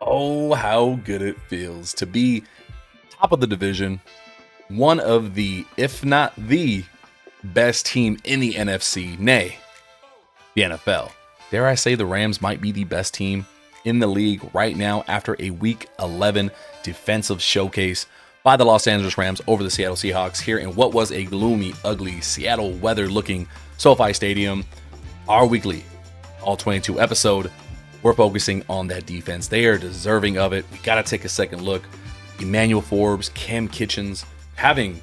Oh, how good it feels to be top of the division, one of the, if not the best team in the NFC, nay, the NFL. Dare I say the Rams might be the best team in the league right now after a Week 11 defensive showcase by the Los Angeles Rams over the Seattle Seahawks here in what was a gloomy, ugly, Seattle weather-looking SoFi Stadium. Our weekly ALL-22 episode, we're focusing on that defense. They are deserving of it. We got to take a second look. Emmanuel Forbes, Kinchens, having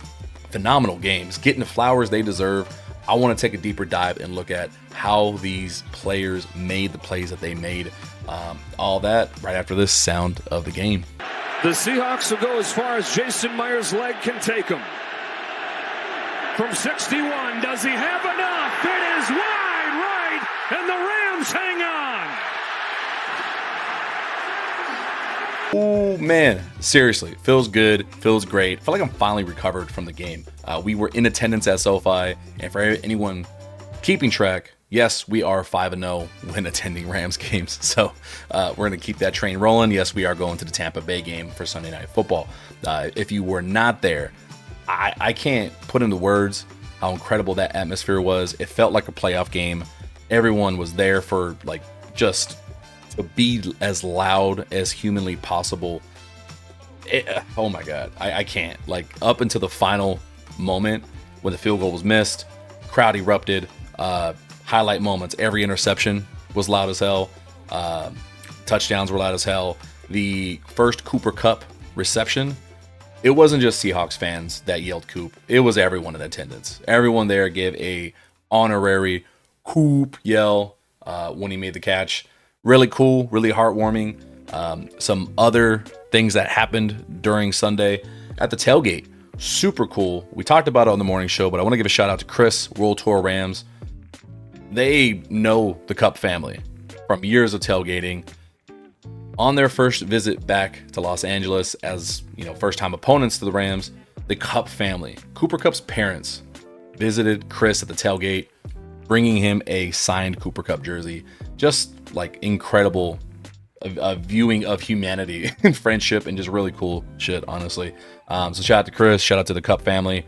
phenomenal games, getting the flowers they deserve. I want to take a deeper dive and look at how these players made the plays that they made. All that right after this sound of the game. The Seahawks will go as far as Jason Myers' leg can take him. From 61, does he have enough? It is wide right, and the Rams hang on. Oh man, seriously, feels good, feels great. I feel like I'm finally recovered from the game. We were in attendance at SoFi, and for anyone keeping track, yes, we are 5-0 when attending Rams games. So we're going to keep that train rolling. Yes, we are going to the Tampa Bay game for Sunday Night Football. If you were not there, I can't put into words how incredible that atmosphere was. It felt like a playoff game. Everyone was there for just to be as loud as humanly possible. Oh my God, I can't. Up until the final moment when the field goal was missed, crowd erupted. Highlight moments, every interception was loud as hell. Touchdowns were loud as hell. The first Cooper Kupp reception, it wasn't just Seahawks fans that yelled Coop. It was everyone in attendance. Everyone there gave a honorary Coop yell when he made the catch. Really cool, really heartwarming. Some other things that happened during Sunday at the tailgate, super cool. We talked about it on the morning show, but I want to give a shout out to Chris, World Tour Rams. They know the Kupp family from years of tailgating. On their first visit back to Los Angeles as first-time opponents to the Rams, the Kupp family, Cooper Kupp's parents, visited Chris at the tailgate, bringing him a signed Cooper Kupp jersey. Just incredible viewing of humanity and friendship and just really cool shit, honestly. So shout out to Chris, shout out to the Kupp family.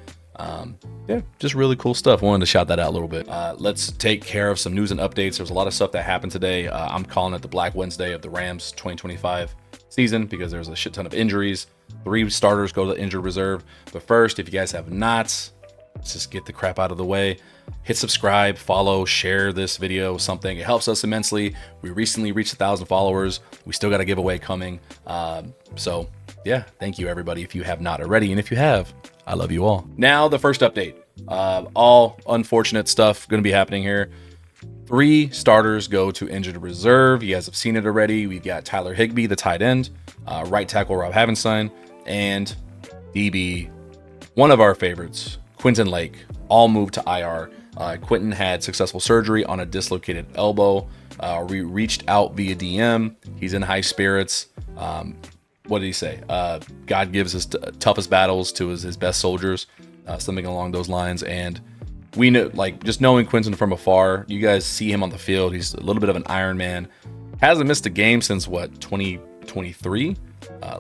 Yeah, just really cool stuff. Wanted to shout that out a little bit. Let's take care of some news and updates. There's a lot of stuff that happened today. I'm calling it the Black Wednesday of the Rams 2025 season because there's a shit ton of injuries. 3 starters go to the injured reserve. But first, if you guys have not, let's just get the crap out of the way. Hit subscribe, follow, share this video, something. It helps us immensely. We recently reached 1,000 followers. We still got a giveaway coming. So yeah, thank you everybody if you have not already. And if you have, I love you all. Now the first update. All unfortunate stuff going to be happening here. 3 starters go to injured reserve. You guys have seen it already. We've got Tyler Higbee, the tight end, right tackle Rob Havenstein, and DB, one of our favorites, Quinton Lake, all moved to IR. Quinton had successful surgery on a dislocated elbow. We reached out via DM. He's in high spirits. What did he say? God gives his toughest battles to his best soldiers, something along those lines. And we know, just knowing Quinton from afar, you guys see him on the field. He's a little bit of an Iron Man. Hasn't missed a game since 2023.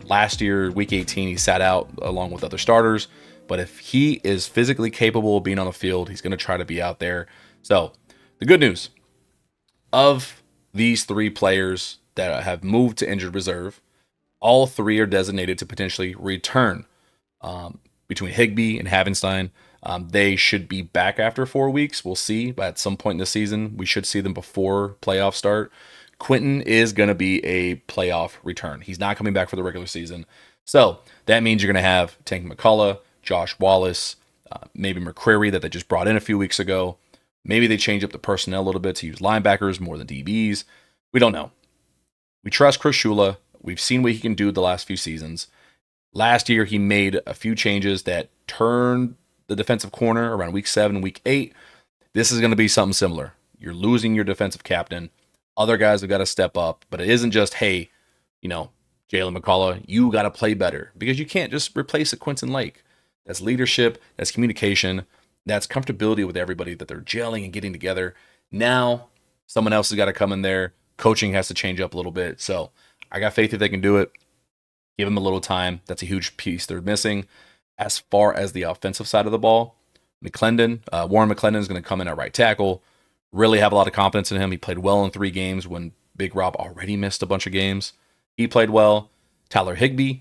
Last year, week 18, he sat out along with other starters. But if he is physically capable of being on the field, he's going to try to be out there. So the good news of these 3 players that have moved to injured reserve, all 3 are designated to potentially return. Between Higbee and Havenstein, they should be back after 4 weeks. We'll see, but at some point in the season, we should see them before playoffs start. Quinton is going to be a playoff return. He's not coming back for the regular season. So that means you're going to have Tank McCullough, Josh Wallace, maybe McCreary that they just brought in a few weeks ago. Maybe they change up the personnel a little bit to use linebackers more than DBs. We don't know. We trust Chris Shula. We've seen what he can do the last few seasons. Last year, he made a few changes that turned the defensive corner around week 7, week 8. This is going to be something similar. You're losing your defensive captain. Other guys have got to step up, but it isn't just, hey, Jalen McCullough, you got to play better, because you can't just replace a Quinton Lake. That's leadership, that's communication, that's comfortability with everybody, that they're gelling and getting together. Now, someone else has got to come in there. Coaching has to change up a little bit. So I got faith that they can do it. Give them a little time. That's a huge piece they're missing. As far as the offensive side of the ball, Warren McClendon is going to come in at right tackle. Really have a lot of confidence in him. He played well in 3 games when Big Rob already missed a bunch of games. He played well. Tyler Higbee,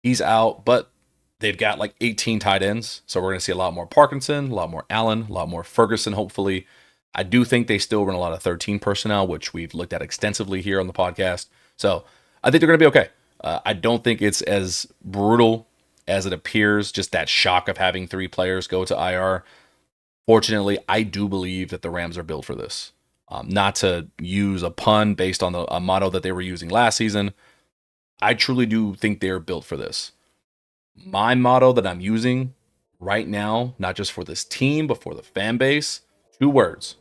he's out, but they've got like 18 tight ends. So we're going to see a lot more Parkinson, a lot more Allen, a lot more Ferguson, hopefully. I do think they still run a lot of 13 personnel, which we've looked at extensively here on the podcast. So I think they're going to be okay. I don't think it's as brutal as it appears, just that shock of having 3 players go to IR. Fortunately, I do believe that the Rams are built for this. Not to use a pun based on a motto that they were using last season. I truly do think they're built for this. My motto that I'm using right now, not just for this team, but for the fan base, 2 words.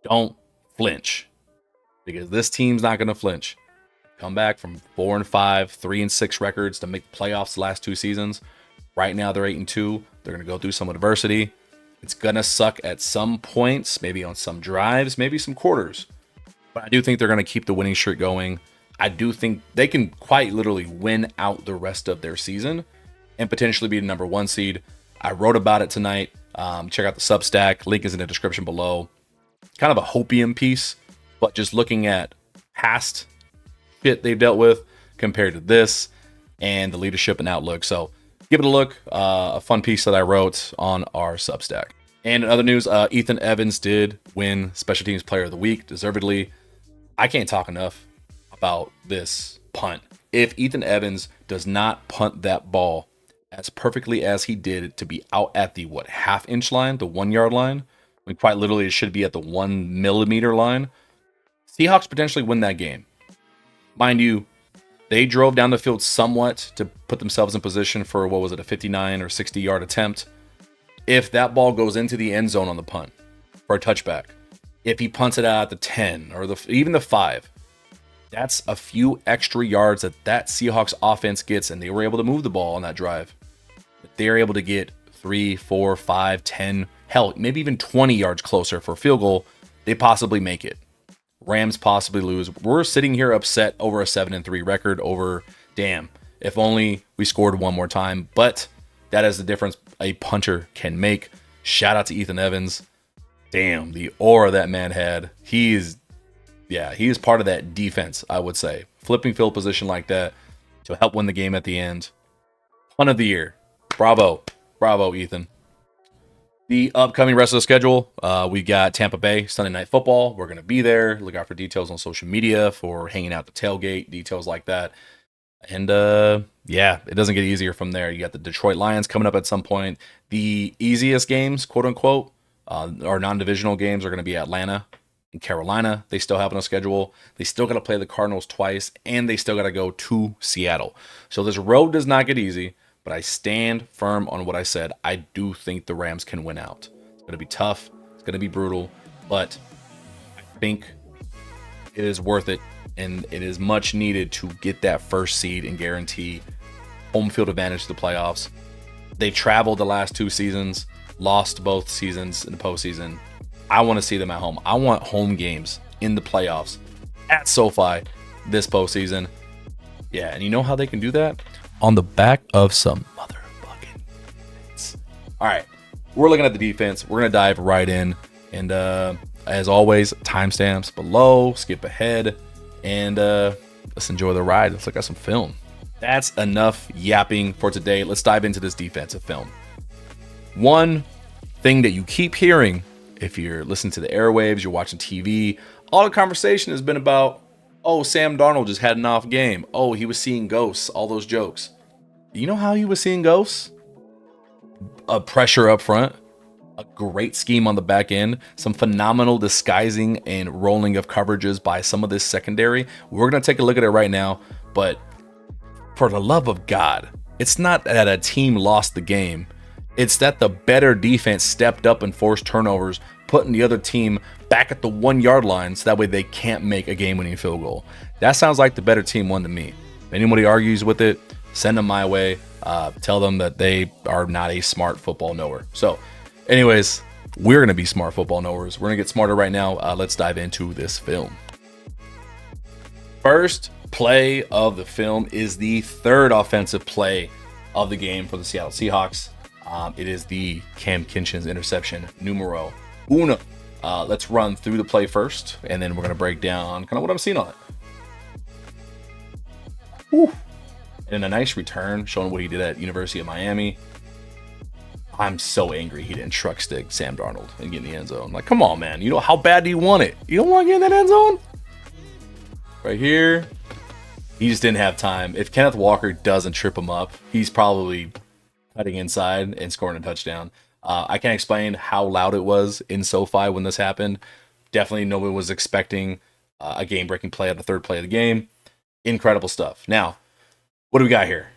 Don't flinch. Because this team's not going to flinch. Come back from 4-5, 3-6 records to make the playoffs the last 2 seasons. Right now they're 8-2. They're going to go through some adversity. It's going to suck at some points, maybe on some drives, maybe some quarters. But I do think they're going to keep the winning streak going. I do think they can quite literally win out the rest of their season and potentially be the number 1 seed. I wrote about it tonight. Check out the Substack. Link is in the description below. Kind of a hopium piece, but just looking at past shit they've dealt with compared to this and the leadership and outlook. So give it a look. A fun piece that I wrote on our Substack. And in other news, Ethan Evans did win Special Teams Player of the Week, deservedly. I can't talk enough about this punt. If Ethan Evans does not punt that ball as perfectly as he did to be out at the half-inch line, the 1-yard line, when quite literally it should be at the 1 millimeter line, Seahawks potentially win that game. Mind you, they drove down the field somewhat to put themselves in position for, a 59 or 60-yard attempt. If that ball goes into the end zone on the punt for a touchback, if he punts it out at the 10 or even the 5, that's a few extra yards that Seahawks offense gets, and they were able to move the ball on that drive. If they're able to get 3, 4, 5, 10, hell, maybe even 20 yards closer for a field goal, they possibly make it. Rams possibly lose. We're sitting here upset over a 7-3 record over, damn, if only we scored one more time. But that is the difference a punter can make. Shout out to Ethan Evans. Damn, the aura that man had. He is part of that defense, I would say. Flipping field position like that to help win the game at the end. Punt of the year. Bravo. Bravo, Ethan. The upcoming rest of the schedule, we got Tampa Bay, Sunday Night Football. We're going to be there. Look out for details on social media for hanging out the tailgate, details like that. And it doesn't get easier from there. You got the Detroit Lions coming up at some point. The easiest games, quote unquote, our non-divisional games are going to be Atlanta and Carolina. They still have on a schedule. They still got to play the Cardinals twice, and they still got to go to Seattle. So this road does not get easy. But I stand firm on what I said. I do think the Rams can win out. It's going to be tough. It's going to be brutal. But I think it is worth it. And it is much needed to get that first seed and guarantee home field advantage to the playoffs. They traveled the last 2 seasons, lost both seasons in the postseason. I want to see them at home. I want home games in the playoffs at SoFi this postseason. Yeah, and you know how they can do that? On the back of some motherfucking hits. All right, we're looking at the defense. We're going to dive right in. And as always, timestamps below, skip ahead, and let's enjoy the ride. Let's look at some film. That's enough yapping for today. Let's dive into this defensive film. One thing that you keep hearing, if you're listening to the airwaves, you're watching TV, all the conversation has been about, oh, Sam Darnold just had an off game. Oh, he was seeing ghosts, all those jokes. You know how he was seeing ghosts? A pressure up front, a great scheme on the back end, some phenomenal disguising and rolling of coverages by some of this secondary. We're going to take a look at it right now, but for the love of God, it's not that a team lost the game. It's that the better defense stepped up and forced turnovers, putting the other team back at the 1-yard line so that way they can't make a game-winning field goal. That sounds like the better team won to me. If anybody argues with it, send them my way. Tell them that they are not a smart football knower. So anyways, we're going to be smart football knowers. We're going to get smarter right now. Let's dive into this film. First, play of the film is the third offensive play of the game for the Seattle Seahawks. It is the Cam Kinchens interception numero uno. Let's run through the play first, and then we're going to break down kind of what I'm seeing on it. Whew. And a nice return, showing what he did at University of Miami. I'm so angry he didn't truck stick Sam Darnold and get in the end zone. Like, come on, man. You know, how bad do you want it? You don't want to get in that end zone? Right here. He just didn't have time. If Kenneth Walker doesn't trip him up, he's probably cutting inside and scoring a touchdown. I can't explain how loud it was in SoFi when this happened. Definitely nobody was expecting a game-breaking play at the third play of the game. Incredible stuff. Now, what do we got here?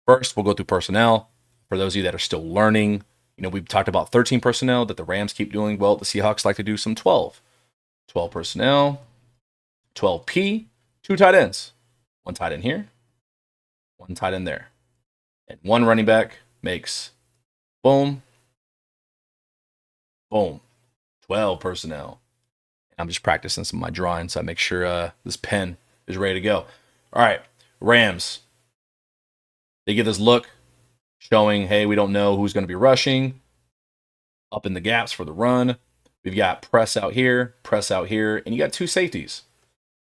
First, we'll go through personnel. For those of you that are still learning, you know, we've talked about 13 personnel that the Rams keep doing. Well, the Seahawks like to do some 12. 12 personnel, 12P, 2 tight ends. 1 tight end here, 1 tight end there. And 1 running back makes boom, boom, 12 personnel. I'm just practicing some of my drawing, so I make sure this pen is ready to go. All right, Rams. They get this look showing, hey, we don't know who's going to be rushing. Up in the gaps for the run. We've got press out here, and you got 2 safeties.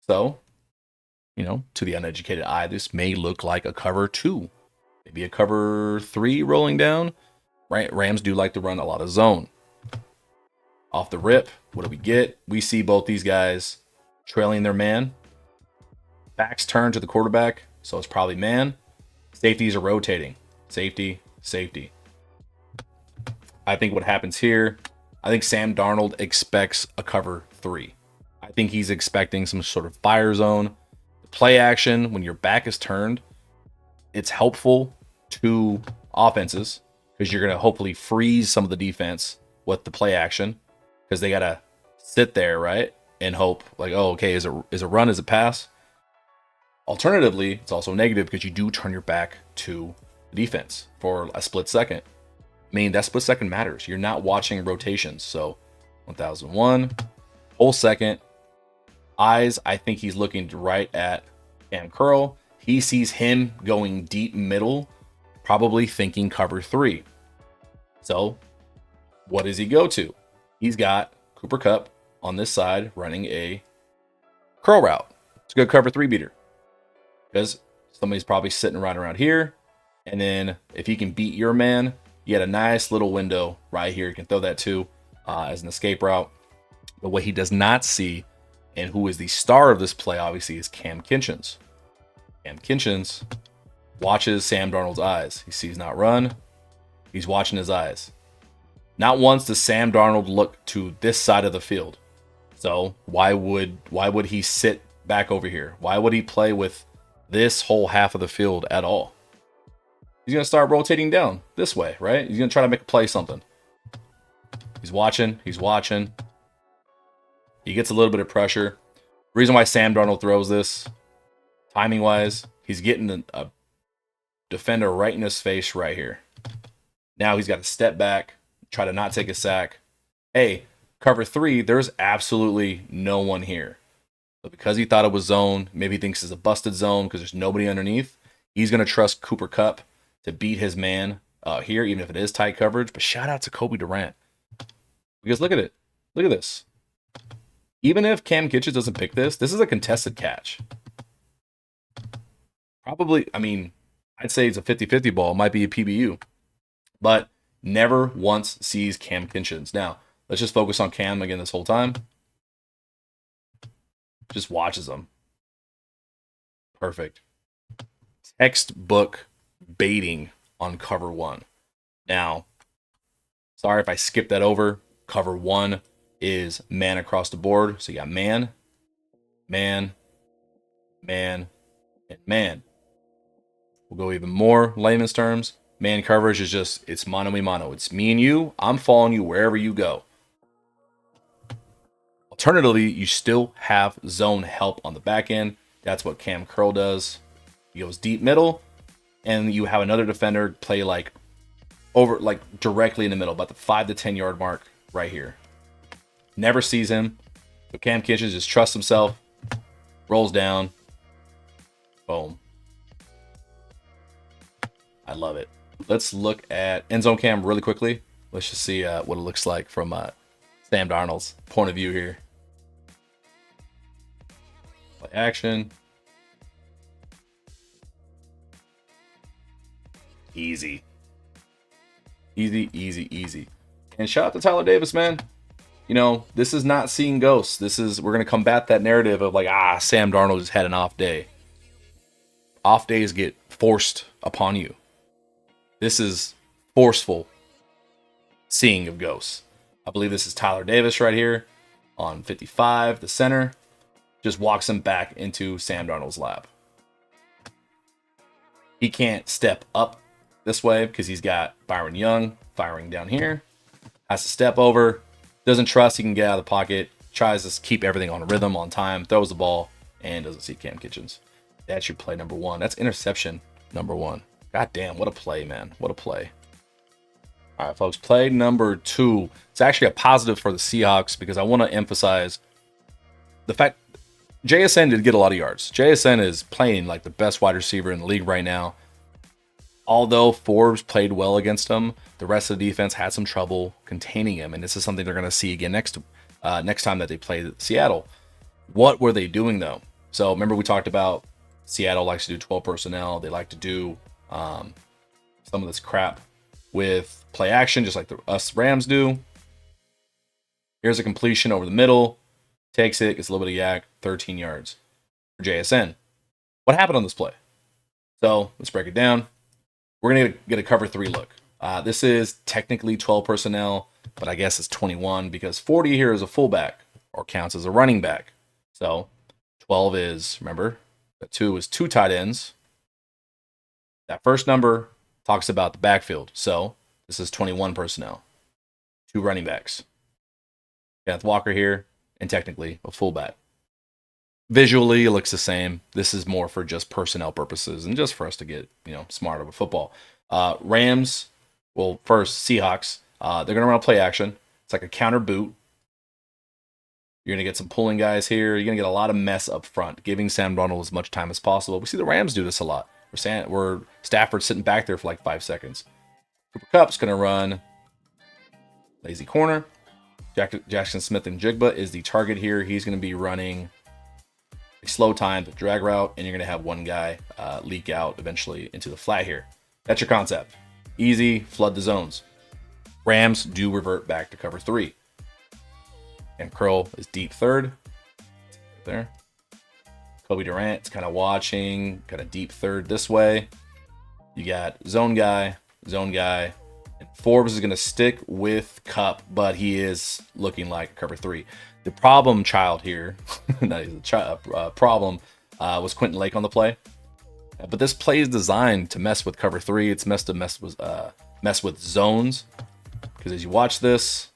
So, you know, to the uneducated eye, this may look like a cover 2. Maybe a cover 3 rolling down. Right? Rams do like to run a lot of zone. Off the rip, what do we get? We see both these guys trailing their man. Backs turn to the quarterback, so it's probably man. Safeties are rotating. Safety, safety. I think what happens here, I think Sam Darnold expects a cover 3. I think he's expecting some sort of fire zone. Play action, when your back is turned, it's helpful to offenses because you're going to hopefully freeze some of the defense with the play action because they got to sit there, right, and hope like, oh, okay, is it run, is it pass? Alternatively, it's also negative because you do turn your back to the defense for a split second. I mean, that split second matters. You're not watching rotations. So 1001, whole second. Eyes, I think he's looking right at Cam Curl. He sees him going deep middle, probably thinking cover 3. So what does he go to? He's got Cooper Kupp on this side running a curl route. It's a good cover 3 beater because somebody's probably sitting right around here. And then if he can beat your man, you had a nice little window right here. You can throw that too as an escape route. But what he does not see, and who is the star of this play, obviously, is Cam Kinchens. Cam Kinchens watches Sam Darnold's eyes. He sees not run. He's watching his eyes. Not once does Sam Darnold look to this side of the field. So why would he sit back over here? Why would he play with this whole half of the field at all? He's going to start rotating down this way, right? He's going to try to make a play something. He's watching. He's watching. He gets a little bit of pressure. The reason why Sam Darnold throws this, timing-wise, he's getting a defender right in his face right here. Now he's got to step back, try to not take a sack. Hey, cover 3, there's absolutely no one here. But because he thought it was zone, maybe he thinks it's a busted zone because there's nobody underneath, he's going to trust Cooper Kupp to beat his man here, even if it is tight coverage. But shout out to Kobe Durant. Because look at it. Look at this. Even if Cam Kinchens doesn't pick this is a contested catch. Probably, I mean, I'd say it's a 50-50 ball. It might be a PBU. But never once sees Cam Kinchens. Now, let's just focus on Cam again this whole time. Just watches him. Perfect. Textbook baiting on cover 1. Now, sorry if I skipped that over. Cover 1 is man across the board. So you got man, man, man, and man. We'll go even more layman's terms. Man coverage is just, it's mano a mano. It's me and you. I'm following you wherever you go. Alternatively, you still have zone help on the back end. That's what Cam Curl does. He goes deep middle, and you have another defender play like directly in the middle, about the 5 to 10 yard mark right here. Never sees him. But Cam Kinchens just trusts himself, rolls down, Boom. I love it. Let's look at end zone cam really quickly. Let's just see what it looks like from Sam Darnold's point of view here. Play action. Easy. Easy, easy, easy. And shout out to Tyler Davis, man. You know, this is not seeing ghosts. This is, we're going to combat that narrative of like, Sam Darnold just had an off day. Off days get forced upon you. This is forceful seeing of ghosts. I believe this is Tyler Davis right here on 55, the center. Just walks him back into Sam Darnold's lap. He can't step up this way because he's got Byron Young firing down here. Has to step over. Doesn't trust he can get out of the pocket. Tries to keep everything on rhythm, on time. Throws the ball and doesn't see Cam Kinchens. That's your play number one. That's interception number one. God damn, what a play, man. What a play. All right, folks, play number two. It's actually a positive for the Seahawks because I want to emphasize the fact JSN did get a lot of yards. JSN is playing like the best wide receiver in the league right now. Although Forbes played well against him, the rest of the defense had some trouble containing him, and this is something they're going to see again next time that they play Seattle. What were they doing, though? So remember we talked about Seattle likes to do 12 personnel. They like to do some of this crap with play action, just like us Rams do. Here's a completion over the middle. Takes it, gets a little bit of yak, 13 yards for JSN. What happened on this play? So let's break it down. We're going to get a cover 3 look. This is technically 12 personnel, but I guess it's 21 because 40 here is a fullback or counts as a running back. So 12 is, remember, the 2 is 2 tight ends. That first number talks about the backfield. So this is 21 personnel, 2 running backs. Kenneth Walker here, and technically a fullback. Visually, it looks the same. This is more for just personnel purposes and just for us to get, smarter with football. Rams, well, first, Seahawks, they're going to run a play action. It's like a counter boot. You're going to get some pulling guys here. You're going to get a lot of mess up front, giving Sam Darnold as much time as possible. We see the Rams do this a lot. Where Stafford's sitting back there for like 5 seconds. Cooper Kupp's going to run lazy corner. Jackson Smith and Jigba is the target here. He's going to be running a slow timed drag route, and you're going to have one guy leak out eventually into the flat here. That's your concept. Easy, flood the zones. Rams do revert back to cover 3. And Curl is deep third. Right there. Kobe Durant's kind of watching, kind of deep third this way. You got zone guy. And Forbes is going to stick with Kupp, but he is looking like cover 3. The problem child here, problem, was Quentin Lake on the play. But this play is designed to mess with cover 3. It's mess with zones. Because as you watch this,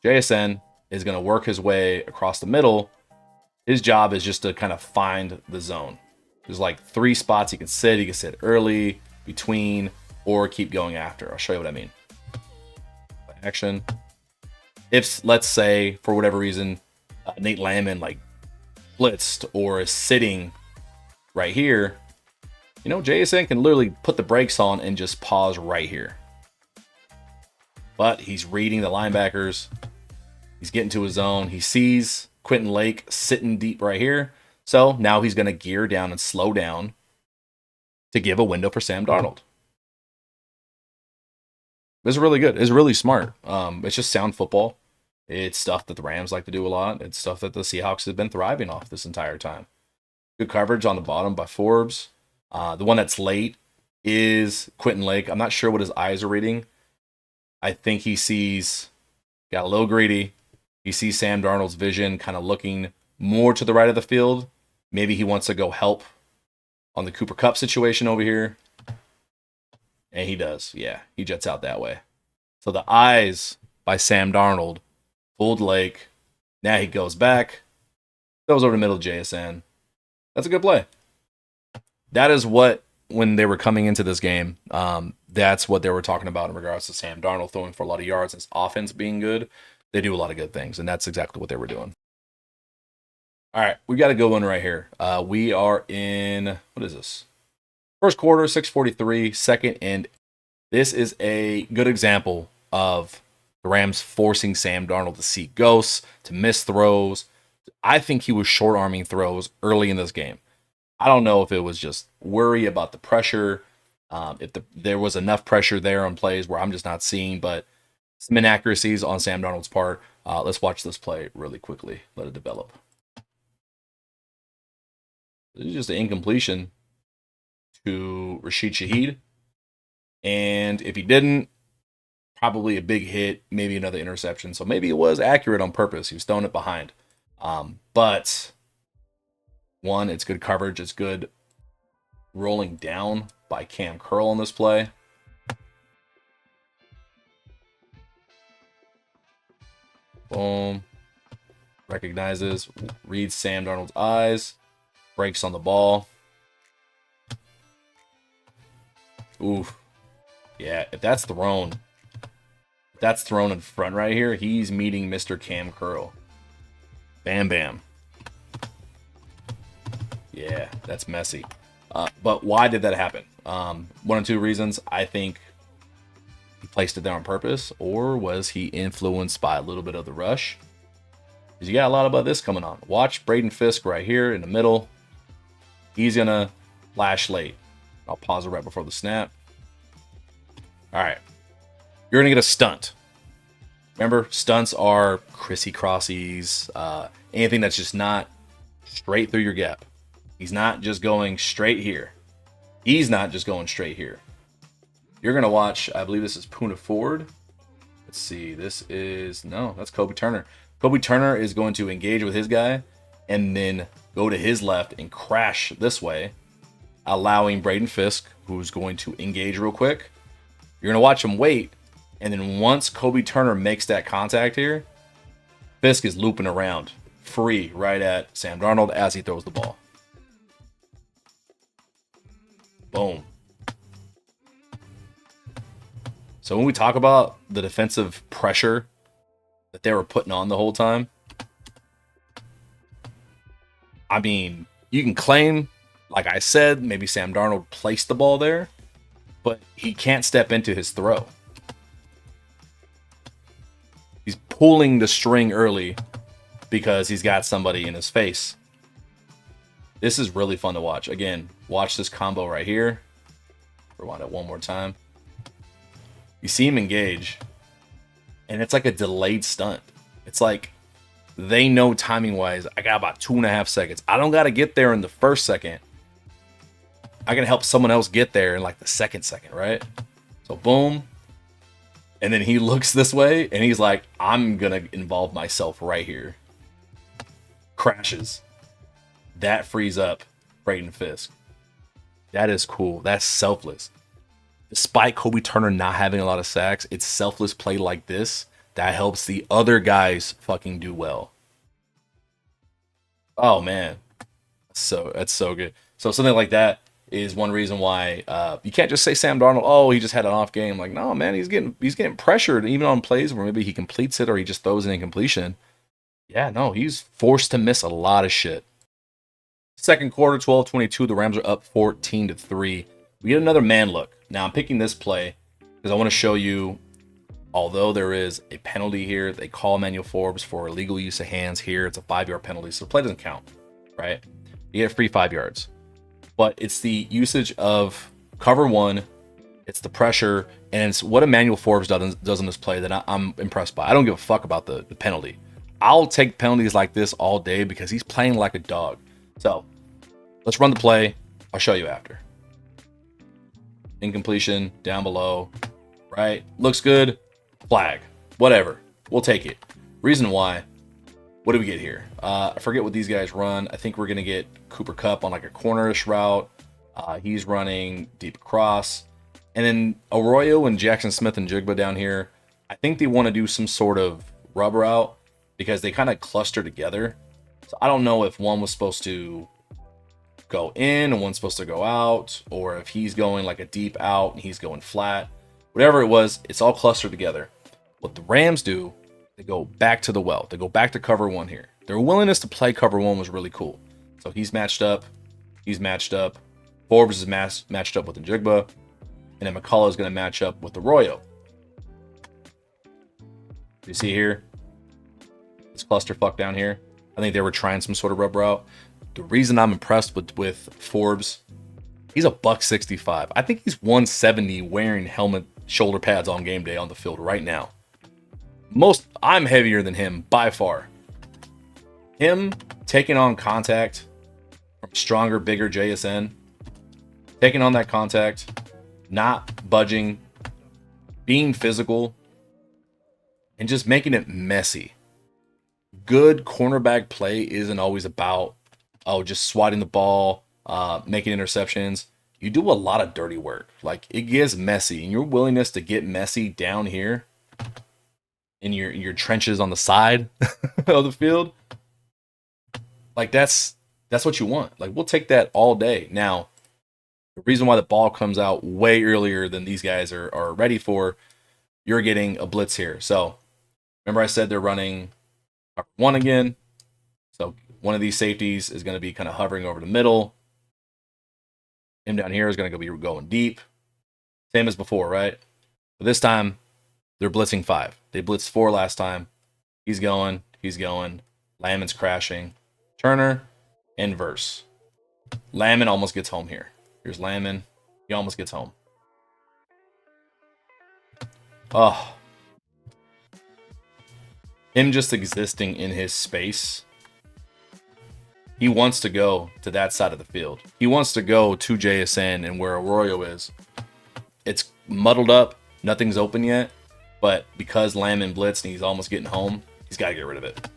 JSN is going to work his way across the middle. His job is just to kind of find the zone. There's like 3 spots he can sit. He can sit early, between, or keep going after. I'll show you what I mean. Action. If, let's say, for whatever reason, Nate Landman like blitzed or is sitting right here, JSN can literally put the brakes on and just pause right here. But he's reading the linebackers. He's getting to his zone. He sees Quentin Lake sitting deep right here. So now he's going to gear down and slow down to give a window for Sam Darnold. It's really good. It's really smart. It's just sound football. It's stuff that the Rams like to do a lot. It's stuff that the Seahawks have been thriving off this entire time. Good coverage on the bottom by Forbes. The one that's late is Quentin Lake. I'm not sure what his eyes are reading. I think he got a little greedy. He sees Sam Darnold's vision kind of looking more to the right of the field. Maybe he wants to go help on the Cooper Kupp situation over here. And he does. Yeah, he jets out that way. So the eyes by Sam Darnold fooled Lake. Now he goes back. Goes over the middle of JSN. That's a good play. That is what, when they were coming into this game, that's what they were talking about in regards to Sam Darnold throwing for a lot of yards and his offense being good. They do a lot of good things, and that's exactly what they were doing. All right, we got a good one right here. We are in, what is this? First quarter, 6:43, second, and this is a good example of the Rams forcing Sam Darnold to see ghosts, to miss throws. I think he was short-arming throws early in this game. I don't know if it was just worry about the pressure, if there was enough pressure there on plays where I'm just not seeing, but some inaccuracies on Sam Darnold's part. Let's watch this play really quickly. Let it develop. This is just an incompletion to Rashid Shaheed. And if he didn't, probably a big hit, maybe another interception. So maybe it was accurate on purpose. He was throwing it behind. But one, it's good coverage. It's good rolling down by Cam Curl on this play. Boom. Recognizes, reads Sam Darnold's eyes, breaks on the ball. Oof. Yeah, if that's thrown in front right here, he's meeting Mr. Cam Curl. Bam, bam. Yeah, that's messy. But why did that happen? One of two reasons. I think he placed it there on purpose, or was he influenced by a little bit of the rush? Because you got a lot about this coming on. Watch Braden Fisk right here in the middle. He's going to flash late. I'll pause it right before the snap. All right. You're going to get a stunt. Remember, stunts are crissy crossies, anything that's just not straight through your gap. He's not just going straight here. He's not just going straight here. You're going to watch, I believe this is Poona Ford. Let's see. This is, no, that's Kobe Turner. Kobe Turner is going to engage with his guy and then go to his left and crash this way, allowing Braden Fisk, who's going to engage real quick. You're going to watch him wait. And then once Kobe Turner makes that contact here, Fisk is looping around free right at Sam Darnold as he throws the ball. Boom. So when we talk about the defensive pressure that they were putting on the whole time, I mean, you can claim, like I said, maybe Sam Darnold placed the ball there, but he can't step into his throw. He's pulling the string early because he's got somebody in his face. This is really fun to watch. Again, watch this combo right here. Rewind it one more time. You see him engage, and it's like a delayed stunt. It's like they know timing-wise, I got about 2.5 seconds. I don't got to get there in the first second. I can help someone else get there in like the second, right? So boom. And then he looks this way, and he's like, I'm going to involve myself right here. Crashes. That frees up Braden Fisk. That is cool. That's selfless. Despite Kobe Turner not having a lot of sacks, it's selfless play like this that helps the other guys fucking do well. Oh, man. That's so good. So something like that is one reason why you can't just say Sam Darnold, oh, he just had an off game. Like, no, man, he's getting pressured even on plays where maybe he completes it or he just throws an incompletion. Yeah, no, he's forced to miss a lot of shit. Second quarter, 12-22. The Rams are up 14-3. We get another man look. Now, I'm picking this play because I want to show you, although there is a penalty here, they call Emmanuel Forbes for illegal use of hands here. It's a 5-yard penalty, so the play doesn't count, right? You get a free 5 yards. But it's the usage of cover one, it's the pressure, and it's what Emmanuel Forbes does in this play that I'm impressed by. I don't give a fuck about the penalty. I'll take penalties like this all day because he's playing like a dog. So let's run the play. I'll show you after. Incompletion down below, right? Looks good. Flag. Whatever. We'll take it. Reason why. What do we get here? I forget what these guys run. I think we're going to get Cooper Kupp on like a cornerish route. He's running deep across. And then Arroyo and Jackson Smith and Jigba down here, I think they want to do some sort of rub route because they kind of cluster together. So I don't know if one was supposed to go in and one's supposed to go out, or if he's going like a deep out and he's going flat. Whatever it was, it's all clustered together. What the Rams do, they go back to the well. They go back to cover one here. Their willingness to play cover one was really cool. So he's matched up. He's matched up. Forbes is matched up with the Jigba. And then McCullough is going to match up with the Royo. You see here? This clusterfuck down here. I think they were trying some sort of rub route. The reason I'm impressed with Forbes, he's a $165. I think he's 170 wearing helmet shoulder pads on game day on the field right now. I'm heavier than him by far. Him taking on contact from stronger, bigger JSN, taking on that contact, not budging, being physical, and just making it messy. Good cornerback play isn't always about, just swatting the ball, making interceptions. You do a lot of dirty work. Like, it gets messy, and your willingness to get messy down here in your trenches on the side of the field, like that's what you want. Like, we'll take that all day. Now, the reason why the ball comes out way earlier than these guys are ready for, you're getting a blitz here. So remember I said they're running cover one again. So one of these safeties is going to be kind of hovering over the middle. Him down here is going to be going deep. Same as before, right? But this time, they're blitzing 5. They blitzed 4 last time. He's going. Lamon's crashing. Turner, inverse. Lamon almost gets home here. Here's Lamon. He almost gets home. Oh. Him just existing in his space. He wants to go to that side of the field. He wants to go to JSN and where Arroyo is. It's muddled up. Nothing's open yet. But because Lamon blitzed and he's almost getting home, he's got to get rid of it.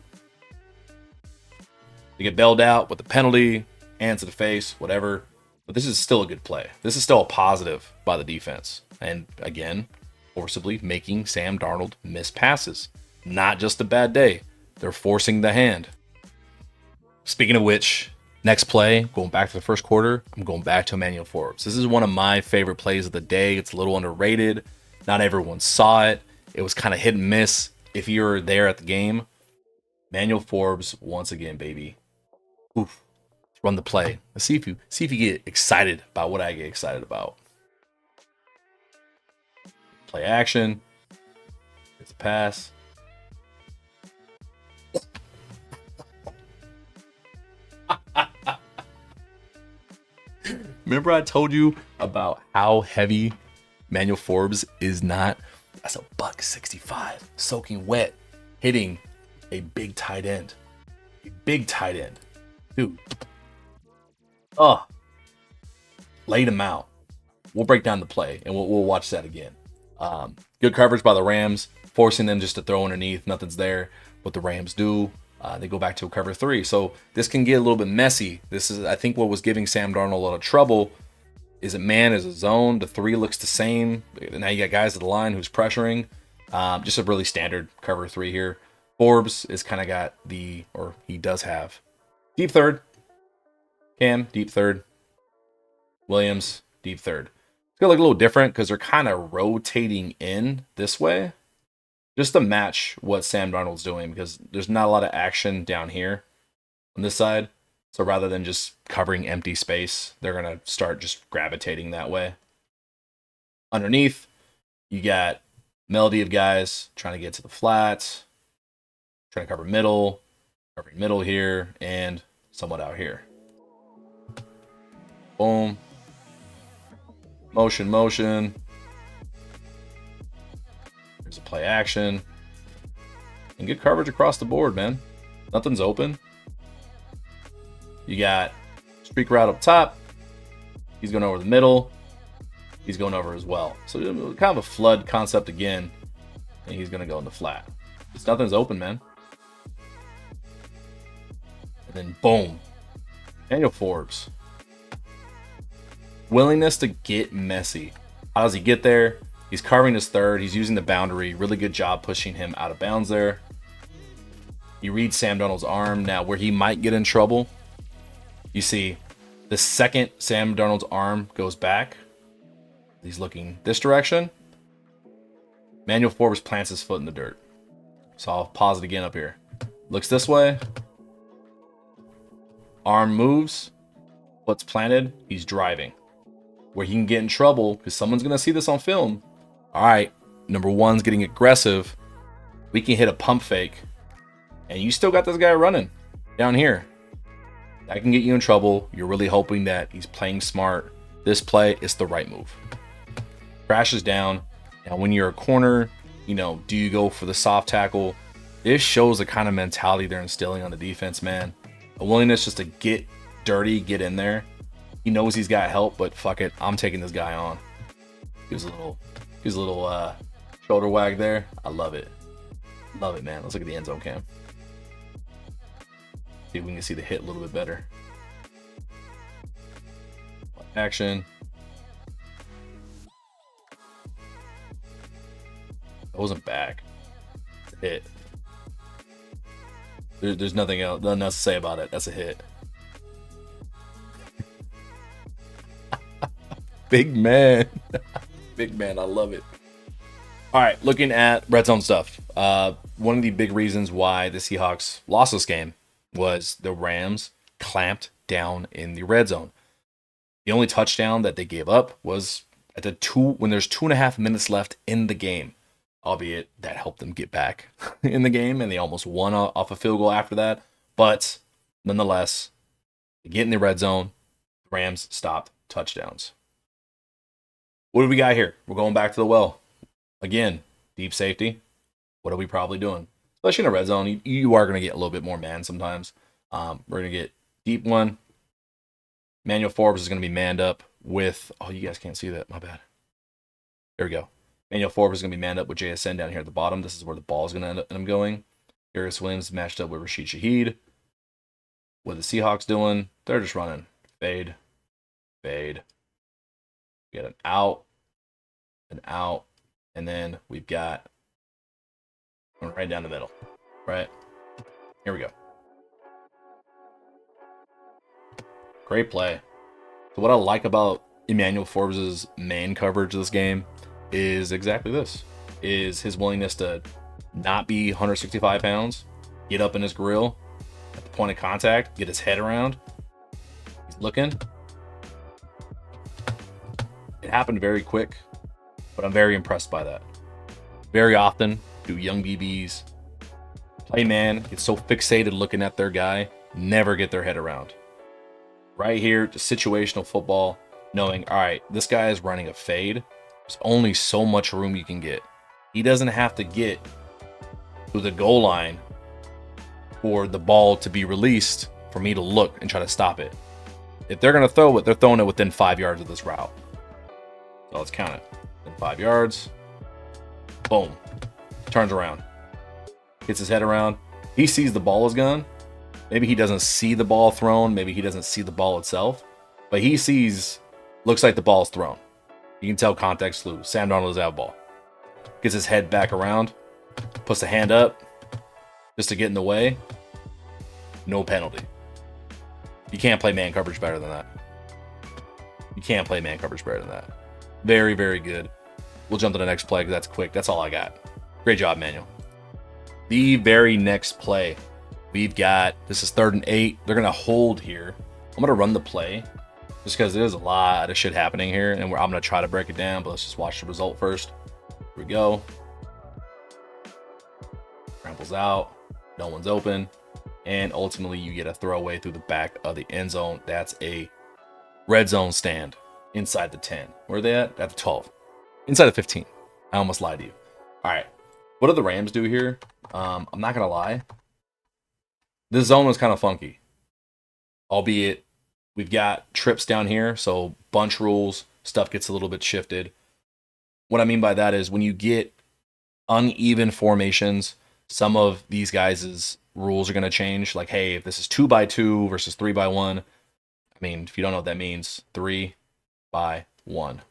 They get bailed out with the penalty, hands to the face, whatever. But this is still a good play. This is still a positive by the defense. And again, forcibly making Sam Darnold miss passes. Not just a bad day. They're forcing the hand. Speaking of which, next play, going back to the first quarter, I'm going back to Emmanuel Forbes. This is one of my favorite plays of the day. It's a little underrated. Not everyone saw it. It was kind of hit and miss if you were there at the game. Emmanuel Forbes, once again, baby. Oof. Let's run the play. Let's see if you get excited about what I get excited about. Play action. It's a pass. Remember I told you about how heavy Emmanuel Forbes is not? That's a $165 soaking wet, hitting a big tight end. A big tight end. Dude. Oh. Laid him out. We'll break down the play and we'll watch that again. Good coverage by the Rams, forcing them just to throw underneath. Nothing's there. What the Rams do, they go back to a cover 3. So this can get a little bit messy. This is, I think, what was giving Sam Darnold a lot of trouble. Is it man? Is it zone? The 3 looks the same. Now you got guys at the line who's pressuring. Just a really standard cover 3 here. Forbes is kind of got he does have deep third. Cam, deep third. Williams, deep third. It's going to look a little different because they're kind of rotating in this way just to match what Sam Darnold's doing, because there's not a lot of action down here on this side. So rather than just covering empty space, they're going to start just gravitating that way. Underneath, you got melody of guys trying to get to the flats, trying to cover middle, covering middle here, and somewhat out here. Boom. Motion. There's a play action. And good coverage across the board, man. Nothing's open. You got streak route up top. He's going over the middle. He's going over as well. So kind of a flood concept again. And he's going to go in the flat. Just nothing's open, man. And then boom. Daniel Forbes. Willingness to get messy. How does he get there? He's carving his third. He's using the boundary. Really good job pushing him out of bounds there. He reads Sam Darnold's arm. Now, where he might get in trouble, you see the second Sam Darnold's arm goes back, he's looking this direction. Emmanuel Forbes plants his foot in the dirt. So I'll pause it again up here. Looks this way. Arm moves, foot's planted, he's driving. Where he can get in trouble, because someone's going to see this on film. All right, number one's getting aggressive. We can hit a pump fake, and you still got this guy running down here. That can get you in trouble. You're really hoping that he's playing smart. This play is the right move. Crashes down. Now, when you're a corner, you know, do you go for the soft tackle? This shows the kind of mentality they're instilling on the defense, man. A willingness just to get dirty, get in there. He knows he's got help, but fuck it, I'm taking this guy on. Gives a little shoulder wag there. I love it. Love it, man. Let's look at the end zone cam. See if we can see the hit a little bit better. Action. That wasn't back. It's a hit. There's nothing else to say about it. That's a hit. Big man. Big man. I love it. All right, looking at red zone stuff. One of the big reasons why the Seahawks lost this game was the Rams clamped down in the red zone. The only touchdown that they gave up was at when there's 2.5 minutes left in the game. Albeit that helped them get back in the game, and they almost won off a field goal after that. But nonetheless, they get in the red zone. The Rams stopped touchdowns. What do we got here? We're going back to the well. Again, deep safety. What are we probably doing? Especially in a red zone, you are going to get a little bit more man sometimes. We're going to get deep one. Manuel Forbes is going to be manned up with... Oh, you guys can't see that. My bad. There we go. Manuel Forbes is going to be manned up with JSN down here at the bottom. This is where the ball is going to end up going. Darius Williams matched up with Rashid Shaheed. What are the Seahawks doing? They're just running. Fade. Fade. We got an out. And then we've got one right down the middle. Right? Here we go. Great play. So what I like about Emmanuel Forbes' man coverage of this game is exactly this. Is his willingness to not be 165 pounds, get up in his grill at the point of contact, get his head around. He's looking. It happened very quick, but I'm very impressed by that. Very often, do young DBs play man, get so fixated looking at their guy, never get their head around. Right here, just situational football, knowing, all right, this guy is running a fade. There's only so much room you can get. He doesn't have to get to the goal line for the ball to be released for me to look and try to stop it. If they're going to throw it, they're throwing it within 5 yards of this route. So let's count it. Within 5 yards. Boom. Turns around. Gets his head around. He sees the ball is gone. Maybe he doesn't see the ball thrown. Maybe he doesn't see the ball itself. But he sees, looks like the ball's thrown. You can tell context clue. Sam Darnold is out ball. Gets his head back around. Puts the hand up. Just to get in the way. No penalty. You can't play man coverage better than that. You can't play man coverage better than that. Very, very good. We'll jump to the next play because that's quick. That's all I got. Great job, Manuel. The very next play. We've got, this is 3rd and 8. They're going to hold here. I'm going to run the play just because there's a lot of shit happening here, and I'm going to try to break it down, but let's just watch the result first. Here we go. Scrambles out. No one's open. And ultimately, you get a throwaway through the back of the end zone. That's a red zone stand inside the 10. Where are they at? At the 12. Inside the 15. I almost lied to you. All right. What do the Rams do here? I'm not going to lie. This zone was kind of funky. Albeit, we've got trips down here, so bunch rules, stuff gets a little bit shifted. What I mean by that is when you get uneven formations, some of these guys' rules are going to change. Like, hey, if this is 2x2 versus 3x1, I mean, if you don't know what that means, 3 by 1.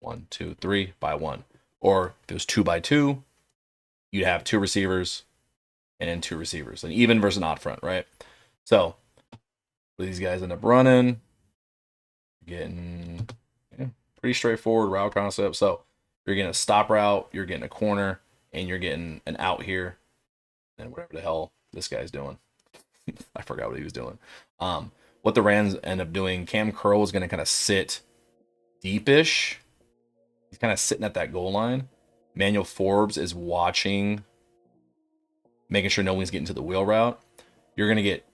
1, 2, 3 by 1. Or if it was 2x2, you'd have 2 receivers and then 2 receivers. An even versus an odd front, right? So, these guys end up running, getting pretty straightforward route concept. So, you're getting a stop route, you're getting a corner, and you're getting an out here, and whatever the hell this guy's doing. I forgot what he was doing. What the Rams end up doing, Cam Curl is going to kind of sit deepish. He's kind of sitting at that goal line. Manuel Forbes is watching, making sure no one's getting to the wheel route. You're going to get...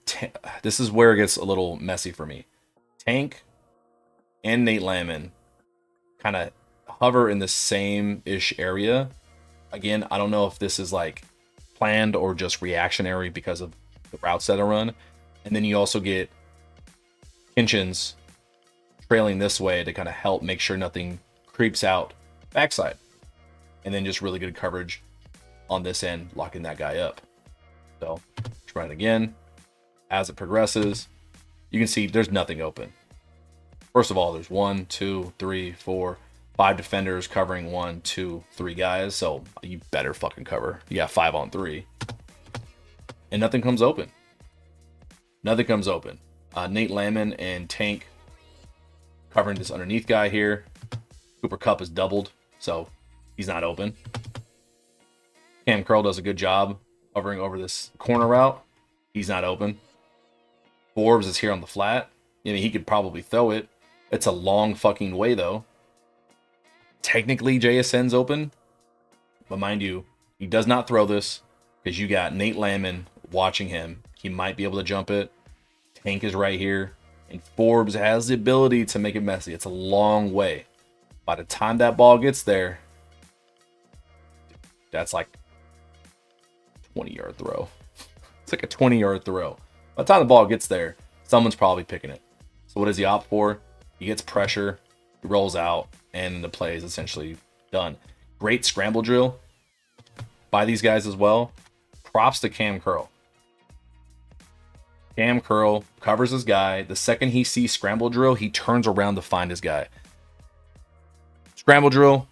this is where it gets a little messy for me. Tank and Nate Landman kind of hover in the same-ish area. Again, I don't know if this is like planned or just reactionary because of the routes that are run. And then you also get Kinchens trailing this way to kind of help make sure nothing creeps out backside. And then just really good coverage on this end, locking that guy up. So let's run it again. As it progresses, you can see there's nothing open. First of all, there's 1, 2, 3, 4, 5 defenders covering 1, 2, 3 guys. So you better fucking cover. You got 5 on 3. And nothing comes open. Nothing comes open. Nate Landman and Tank covering this underneath guy here. Cooper Kupp is doubled, so he's not open. Cam Curl does a good job hovering over this corner route. He's not open. Forbes is here on the flat. I mean, he could probably throw it. It's a long fucking way, though. Technically, JSN's open. But mind you, he does not throw this because you got Nate Landman watching him. He might be able to jump it. Tank is right here. And Forbes has the ability to make it messy. It's a long way. By the time that ball gets there, that's like a 20-yard throw. It's like a 20-yard throw. By the time the ball gets there, someone's probably picking it. So what does he opt for? He gets pressure, he rolls out, and the play is essentially done. Great scramble drill by these guys as well. Props to Cam Curl. Cam Curl covers his guy. The second he sees scramble drill, he turns around to find his guy. Scramble drill,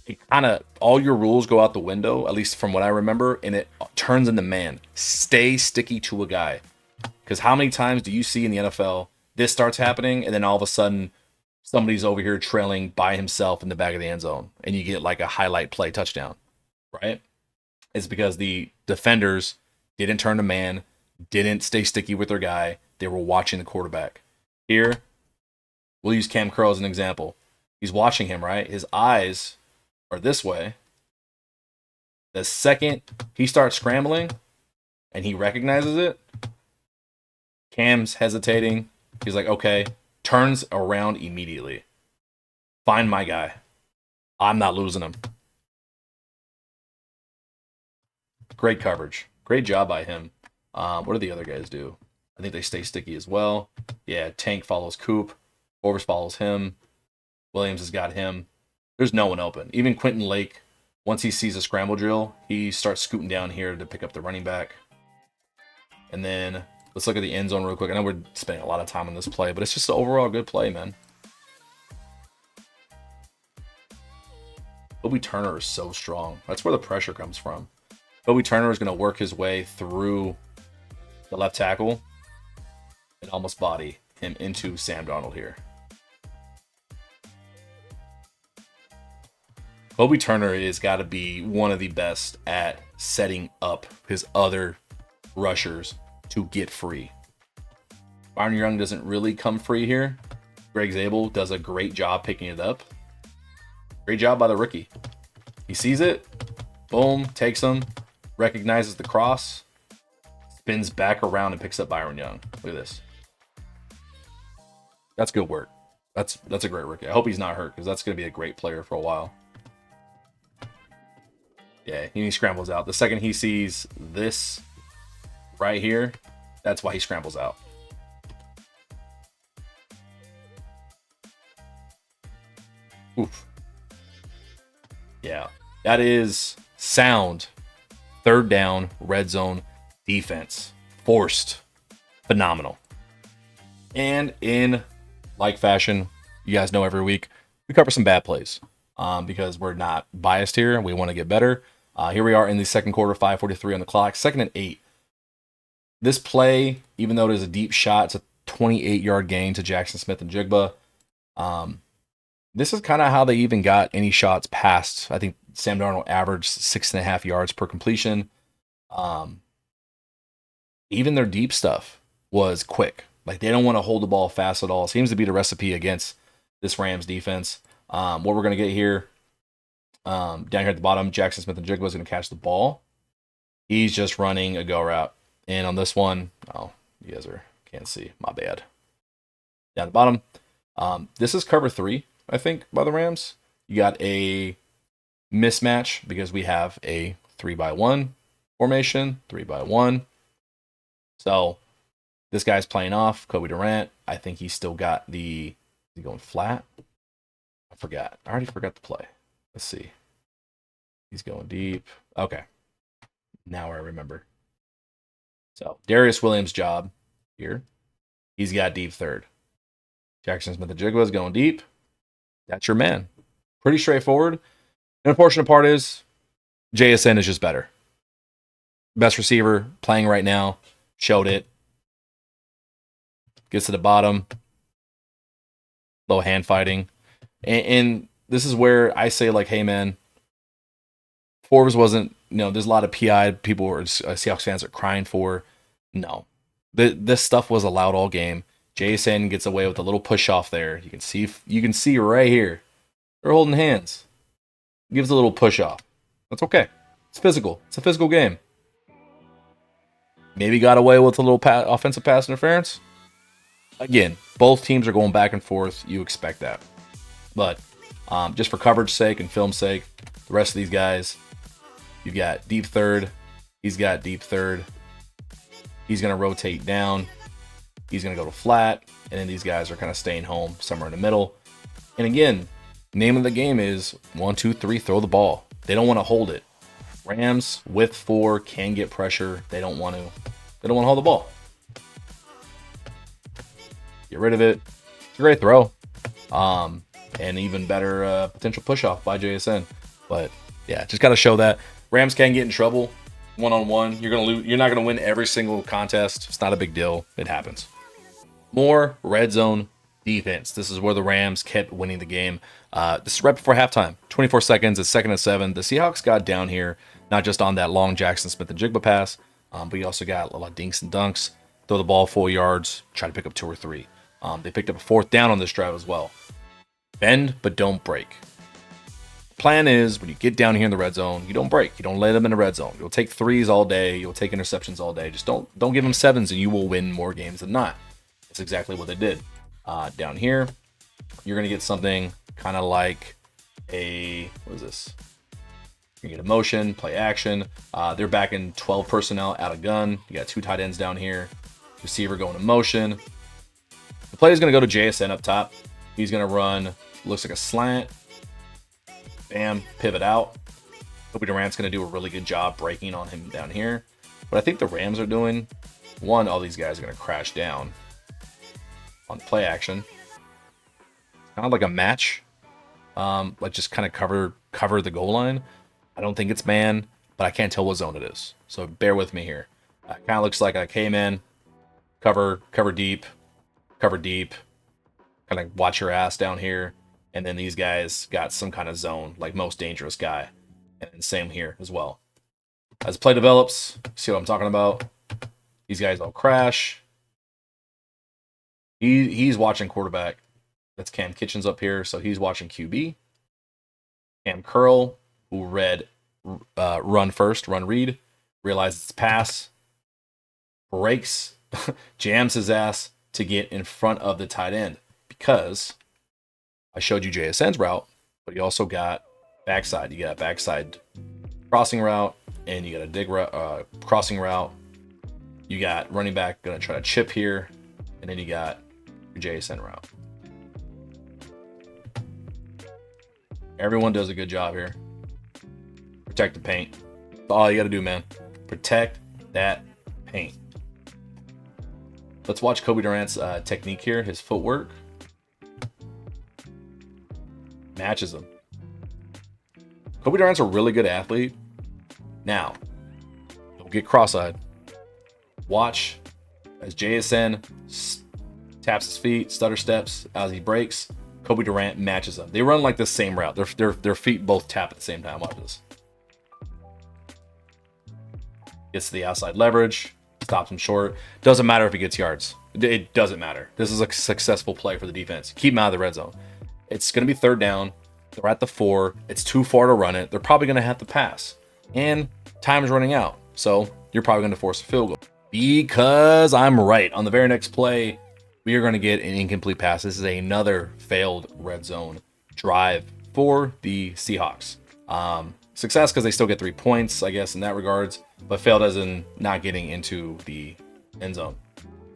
it kind of, all your rules go out the window, at least from what I remember, and it turns into man. Stay sticky to a guy. Because how many times do you see in the NFL, this starts happening, and then all of a sudden, somebody's over here trailing by himself in the back of the end zone, and you get like a highlight play touchdown, right? It's because the defenders didn't turn to man, didn't stay sticky with their guy. They were watching the quarterback. Here, we'll use Cam Curl as an example. He's watching him, right? His eyes are this way. The second he starts scrambling and he recognizes it, Cam's hesitating. He's like, okay, turns around immediately. Find my guy. I'm not losing him. Great coverage. Great job by him. What do the other guys do? I think they stay sticky as well. Yeah, Tank follows Coop. Forbes follows him. Williams has got him. There's no one open. Even Quentin Lake, once he sees a scramble drill, he starts scooting down here to pick up the running back. And then let's look at the end zone real quick. I know we're spending a lot of time on this play, but it's just an overall good play, man. Kobe Turner is so strong. That's where the pressure comes from. Kobe Turner is going to work his way through the left tackle and almost body him into Sam Darnold here. Kobe Turner has got to be one of the best at setting up his other rushers to get free. Byron Young doesn't really come free here. Greg Zabel does a great job picking it up. Great job by the rookie. He sees it, boom, takes him, recognizes the cross, spins back around and picks up Byron Young. Look at this. That's good work. That's a great rookie. I hope he's not hurt because that's going to be a great player for a while. Yeah, he scrambles out. The second he sees this right here, that's why he scrambles out. Oof. Yeah, that is sound third down red zone defense. Forced. Phenomenal. And in like fashion, you guys know every week, we cover some bad plays because we're not biased here. We want to get better. Here we are in the second quarter, 5:43 on the clock, 2nd and 8. This play, even though it is a deep shot, it's a 28-yard gain to Jackson Smith and Jigba. This is kind of how they even got any shots past. I think Sam Darnold averaged 6.5 yards per completion. even their deep stuff was quick. Like, they don't want to hold the ball fast at all. Seems to be the recipe against this Rams defense. What we're going to get here, down here at the bottom, Jackson Smith-Njigba is going to catch the ball. He's just running a go route. And on this one, oh, you guys can't see. My bad. Down the bottom. This is cover 3, I think, by the Rams. You got a mismatch because we have a 3-by-1 formation, 3-by-1. So this guy's playing off Kobe Durant. I think he's still got the. Is he going flat? I forgot. I already forgot the play. Let's see. He's going deep. Okay. Now I remember. So Darius Williams' job here. He's got deep third. Jackson Smith-Njigba is going deep. That's your man. Pretty straightforward. The unfortunate part is JSN is just better. Best receiver playing right now. Showed it. Gets to the bottom. Low hand fighting. And this is where I say, like, hey, man, Forbes wasn't, there's a lot of PI people or Seahawks fans are crying for. No. This stuff was allowed all game. JSN gets away with a little push off there. You can see right here. They're holding hands. Gives a little push off. That's okay. It's physical. It's a physical game. Maybe got away with a little offensive pass interference. Again, both teams are going back and forth. You expect that. But just for coverage sake and film sake, the rest of these guys, you've got deep third. He's got deep third. He's going to rotate down. He's going to go to flat. And then these guys are kind of staying home somewhere in the middle. And again, name of the game is 1, 2, 3, throw the ball. They don't want to hold it. Rams with 4 can get pressure. They don't want to hold the ball. Get rid of it. It's a great throw. And even better potential push off by JSN. But yeah, just got to show that Rams can get in trouble one-on-one. You're gonna lose. You're not gonna win every single contest. It's not a big deal. It happens. More red zone defense. This is where the Rams kept winning the game. This is right before halftime. 24 seconds. It's 2nd and 7. The Seahawks got down here, not just on that long Jackson Smith-Njigba pass, but you also got a lot of dinks and dunks. Throw the ball 4 yards. Try to pick up 2 or 3. They picked up a 4th down on this drive as well. Bend, but don't break. Plan is when you get down here in the red zone, you don't break. You don't let them in the red zone. You'll take 3s all day. You'll take interceptions all day. Just don't give them 7s, and you will win more games than not. That's exactly what they did. Down here, you're gonna get something kind of like what is this? You get a motion, play action. They're back in 12 personnel out of gun. You got 2 tight ends down here. Receiver going in motion. The play is gonna go to JSN up top. He's gonna run. Looks like a slant. Bam, pivot out. Kobe Durant's going to do a really good job breaking on him down here. What I think the Rams are doing, one, all these guys are going to crash down on play action. Kind of like a match. Like just kind of cover the goal line. I don't think it's man, but I can't tell what zone it is. So bear with me here. Kind of looks like I came in, cover deep, kind of watch your ass down here. And then these guys got some kind of zone, like most dangerous guy. And same here as well. As play develops, see what I'm talking about? These guys all crash. He's watching quarterback. That's Cam Kinchens up here, so he's watching QB. Cam Curl, who read run first, run read, realizes it's pass, breaks, jams his ass to get in front of the tight end because I showed you JSN's route, but you also got backside. You got backside crossing route, and you got a dig route, crossing route. You got running back going to try to chip here, and then you got your JSN route. Everyone does a good job here. Protect the paint. That's all you got to do, man. Protect that paint. Let's watch Kobe Durant's technique here, his footwork. Matches him. Kobe Durant's a really good athlete. Now, don't get cross-eyed. Watch as JSN taps his feet, stutter steps as he breaks. Kobe Durant matches them. They run like the same route. Their feet both tap at the same time. Watch this. Gets to the outside leverage. stops him short. Doesn't matter if he gets yards. It doesn't matter. This is a successful play for the defense. Keep him out of the red zone. It's going to be third down. They're at the 4. It's too far to run it. They're probably going to have to pass. And time is running out. So you're probably going to force a field goal. Because I'm right. On the very next play, we are going to get an incomplete pass. This is another failed red zone drive for the Seahawks. Success because they still get 3 points, I guess, in that regards. But failed as in not getting into the end zone.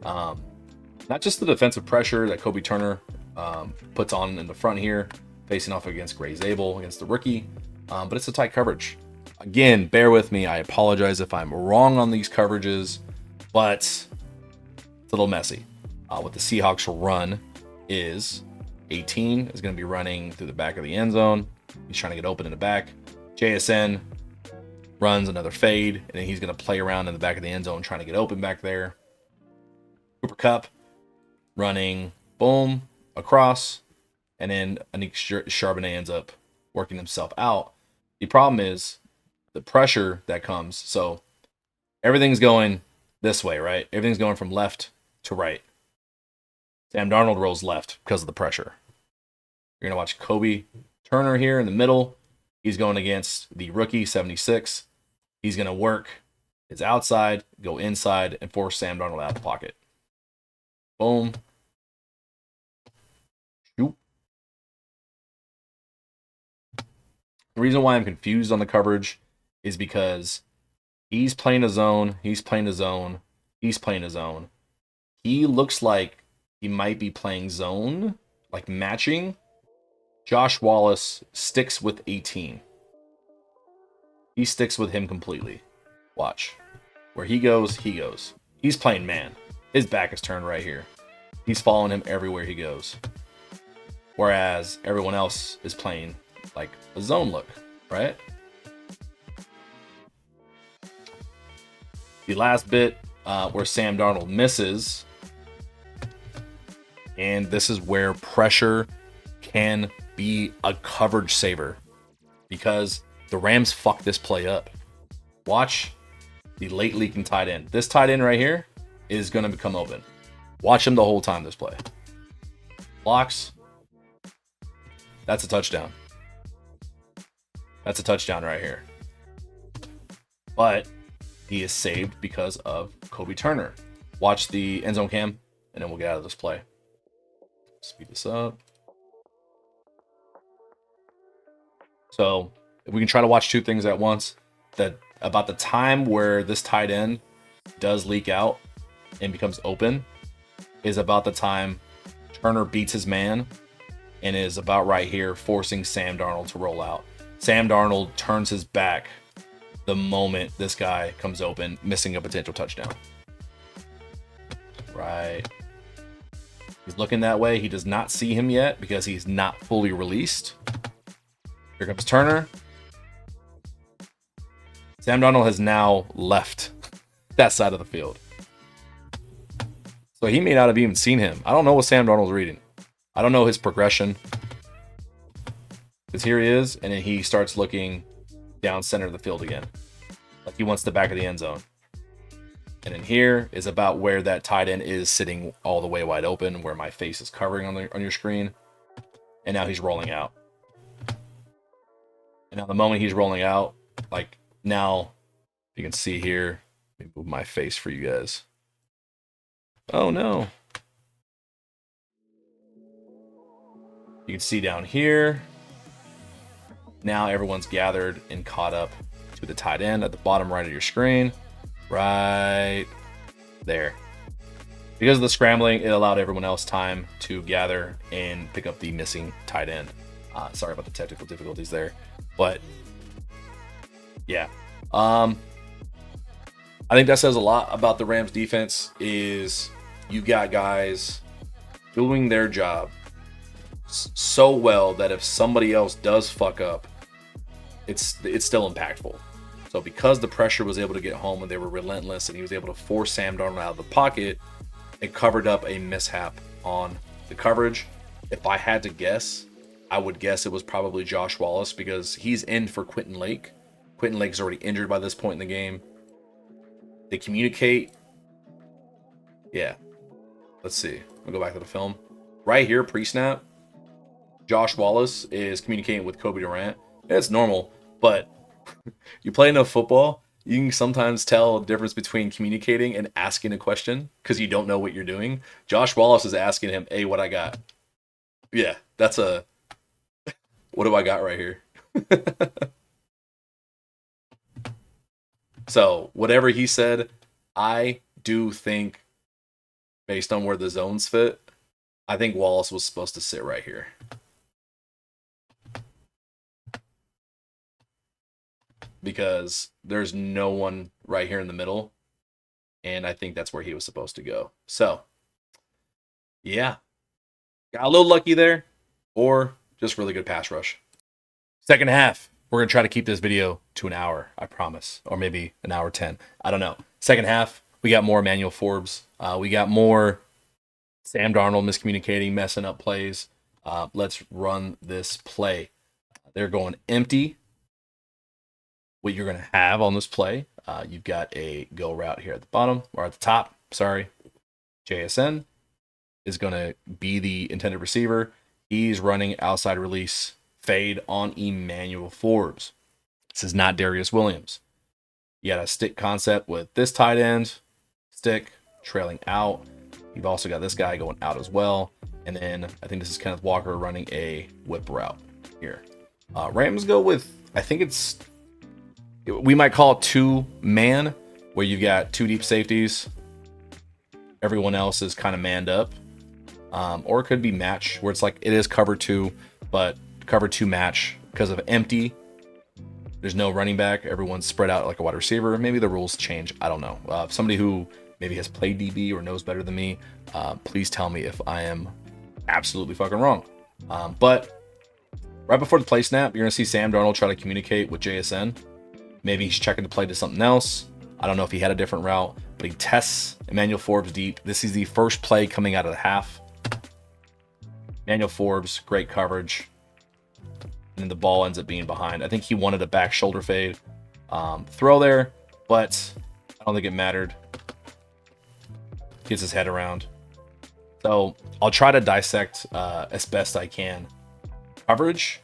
Not just the defensive pressure that Kobe Turner puts on in the front here, facing off against Gray Zabel, against the rookie, but it's a tight coverage. Again, bear with me. I apologize if I'm wrong on these coverages, but it's a little messy. What the Seahawks run is 18 is going to be running through the back of the end zone. He's trying to get open in the back. JSN runs another fade, and then he's going to play around in the back of the end zone trying to get open back there. Cooper Kupp running, boom, across, and then Anik Charbonnet ends up working himself out. The problem is the pressure that comes. So everything's going this way, right? Everything's going from left to right. Sam Darnold rolls left because of the pressure. You're going to watch Kobe Turner here in the middle. He's going against the rookie, 76. He's going to work his outside, go inside, and force Sam Darnold out of the pocket. Boom. Shoot. The reason why I'm confused on the coverage is because he's playing a zone, he's playing a zone, he's playing a zone. He looks like he might be playing zone, like matching. Josh Wallace sticks with 18. He sticks with him completely. Watch. Where he goes, he goes. He's playing man. His back is turned right here. He's following him everywhere he goes. Whereas everyone else is playing like a zone look, right? The last bit where Sam Darnold misses, and this is where pressure can be a coverage saver because the Rams fucked this play up. Watch the late leaking tight end. This tight end right here is going to become open. Watch him the whole time this play. Blocks. That's a touchdown. That's a touchdown right here. But he is saved because of Kobe Turner. Watch the end zone cam, and then we'll get out of this play. Speed this up. So if we can try to watch two things at once, that about the time where this tight end does leak out and becomes open is about the time Turner beats his man and is about right here forcing Sam Darnold to roll out. Sam Darnold turns his back the moment this guy comes open, missing a potential touchdown. Right. He's looking that way. He does not see him yet because he's not fully released. Here comes Turner. Sam Darnold has now left that side of the field. So he may not have even seen him. I don't know what Sam Darnold's reading. I don't know his progression. Because here he is, and then he starts looking down center of the field again. Like he wants the back of the end zone. And then here is about where that tight end is sitting all the way wide open, where my face is covering on your screen. And now he's rolling out. And now the moment he's rolling out, like now you can see here, let me move my face for you guys. Oh no. You can see down here. Now everyone's gathered and caught up to the tight end at the bottom right of your screen. Right there. Because of the scrambling, it allowed everyone else time to gather and pick up the missing tight end. Sorry about the technical difficulties there. But yeah. I think that says a lot about the Rams defense is you got guys doing their job so well that if somebody else does fuck up, it's still impactful. So because the pressure was able to get home and they were relentless and he was able to force Sam Darnold out of the pocket, it covered up a mishap on the coverage. If I had to guess, I would guess it was probably Josh Wallace because he's in for Quentin Lake. Quentin Lake's already injured by this point in the game. They communicate Yeah. Let's see. I'll go back to the film. Right here, pre-snap, Josh Wallace is communicating with Kobe Durant. It's normal, but you play enough football, you can sometimes tell the difference between communicating and asking a question because you don't know what you're doing. Josh Wallace is asking him, hey, what I got? Yeah, that's a... What do I got right here? So, whatever he said, I do think, based on where the zones fit, I think Wallace was supposed to sit right here. Because there's no one right here in the middle. And I think that's where he was supposed to go. So, yeah. Got a little lucky there. Or just really good pass rush. Second half. We're going to try to keep this video to an hour, I promise. Or maybe an hour 10. I don't know. Second half, we got more Emmanuel Forbes. We got more Sam Darnold miscommunicating, messing up plays. Let's run this play. They're going empty. What you're going to have on this play, you've got a go route here at the bottom, or at the top, sorry. JSN is going to be the intended receiver. He's running outside release fade on Emmanuel Forbes. This is not Darius Williams. You got a stick concept with this tight end, stick, trailing out. You've also got this guy going out as well. And then I think this is Kenneth Walker running a whip route here. Rams go with, I think it's, we might call it 2-man, where you've got 2 deep safeties. Everyone else is kind of manned up. Or it could be match, where it's like it is cover 2, but cover 2 match because of empty. There's no running back. Everyone's spread out like a wide receiver. Maybe the rules change. I don't know. Somebody who maybe has played DB or knows better than me, please tell me if I am absolutely fucking wrong. But right before the play snap, you're going to see Sam Darnold try to communicate with JSN. Maybe he's checking the play to something else. I don't know if he had a different route, but he tests Emmanuel Forbes deep. This is the first play coming out of the half. Emmanuel Forbes, great coverage. And then the ball ends up being behind. I think he wanted a back shoulder fade throw there, but I don't think it mattered. Gets his head around. So I'll try to dissect as best I can coverage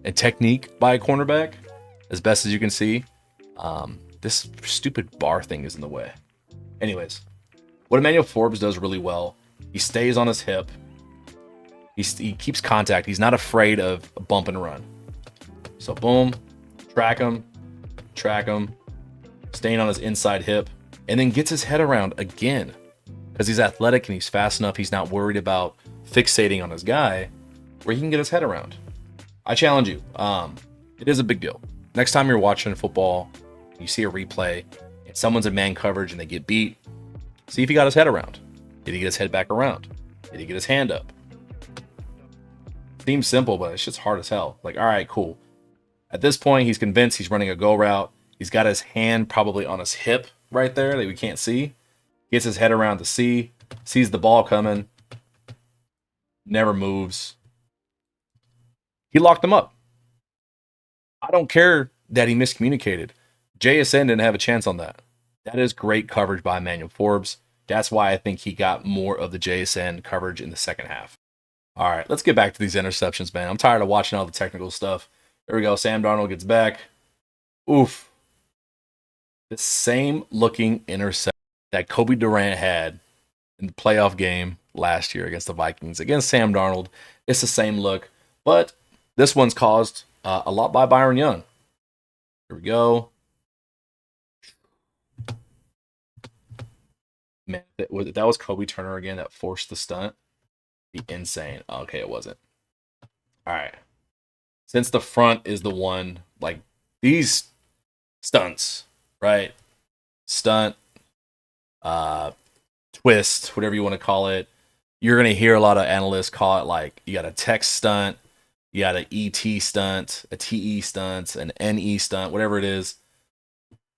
and technique by a cornerback as best as you can see. This stupid bar thing is in the way. Anyways, what Emmanuel Forbes does really well, he stays on his hip. He keeps contact. He's not afraid of a bump and run. So boom, track him, staying on his inside hip, and then gets his head around again. Because he's athletic and he's fast enough, he's not worried about fixating on his guy, where he can get his head around. I challenge you. It is a big deal. Next time you're watching football, you see a replay, and someone's in man coverage and they get beat, see if he got his head around. Did he get his head back around? Did he get his hand up? Seems simple, but it's just hard as hell. Like, all right, cool. At this point, he's convinced he's running a go route. He's got his hand probably on his hip right there that we can't see. Gets his head around to see, sees the ball coming, never moves. He locked him up. I don't care that he miscommunicated. JSN didn't have a chance on that. That is great coverage by Emmanuel Forbes. That's why I think he got more of the JSN coverage in the second half. All right, let's get back to these interceptions, man. I'm tired of watching all the technical stuff. There we go. Sam Darnold gets back. Oof. The same looking interception that Kobe Durant had in the playoff game last year against the Vikings. Against Sam Darnold, it's the same look, but this one's caused a lot by Byron Young. Here we go. Man, that was Kobe Turner again that forced the stunt. Be insane. Okay, it wasn't. All right. Since the front is the one, like these stunts, right? Stunt, twist, whatever you want to call it. You're going to hear a lot of analysts call it like you got a text stunt, you got an ET stunt, a TE stunt, an NE stunt, whatever it is.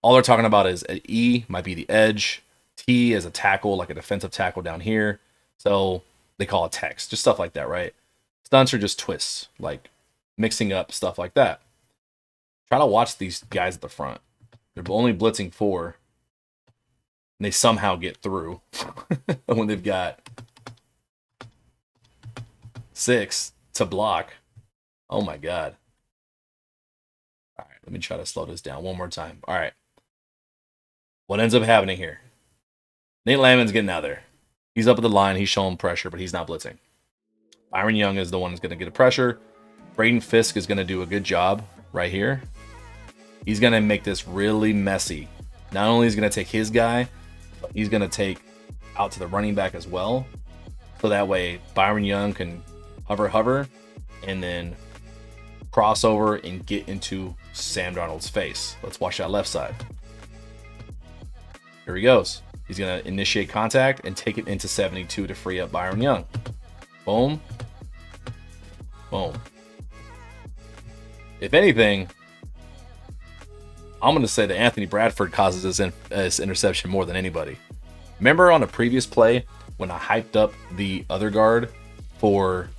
All they're talking about is an E might be the edge, T is a tackle, like a defensive tackle down here. So they call it text, just stuff like that, right? Stunts are just twists, like mixing up stuff like that. Try to watch these guys at the front. They're only blitzing 4. And they somehow get through when they've got 6 to block. Oh my God. All right, let me try to slow this down one more time. All right. What ends up happening here? Nate Landman's getting out there. He's up at the line. He's showing pressure, but he's not blitzing. Byron Young is the one who's going to get the pressure. Braden Fisk is going to do a good job right here. He's going to make this really messy. Not only is he going to take his guy, but he's going to take out to the running back as well. So that way Byron Young can hover, and then cross over and get into Sam Darnold's face. Let's watch that left side. Here he goes. He's going to initiate contact and take it into 72 to free up Byron Young. Boom. Boom. If anything, I'm going to say that Anthony Bradford causes this interception more than anybody. Remember on a previous play when I hyped up the other guard for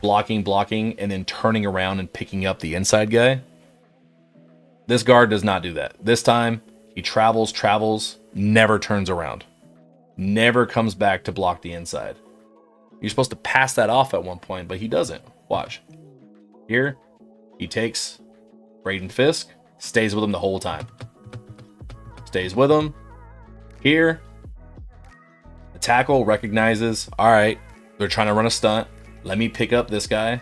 blocking, and then turning around and picking up the inside guy? This guard does not do that. This time, he travels, never turns around. Never comes back to block the inside. You're supposed to pass that off at one point, but he doesn't. Watch. Here, he takes Braden Fisk, stays with him the whole time. Stays with him. Here, the tackle recognizes, all right, they're trying to run a stunt. Let me pick up this guy.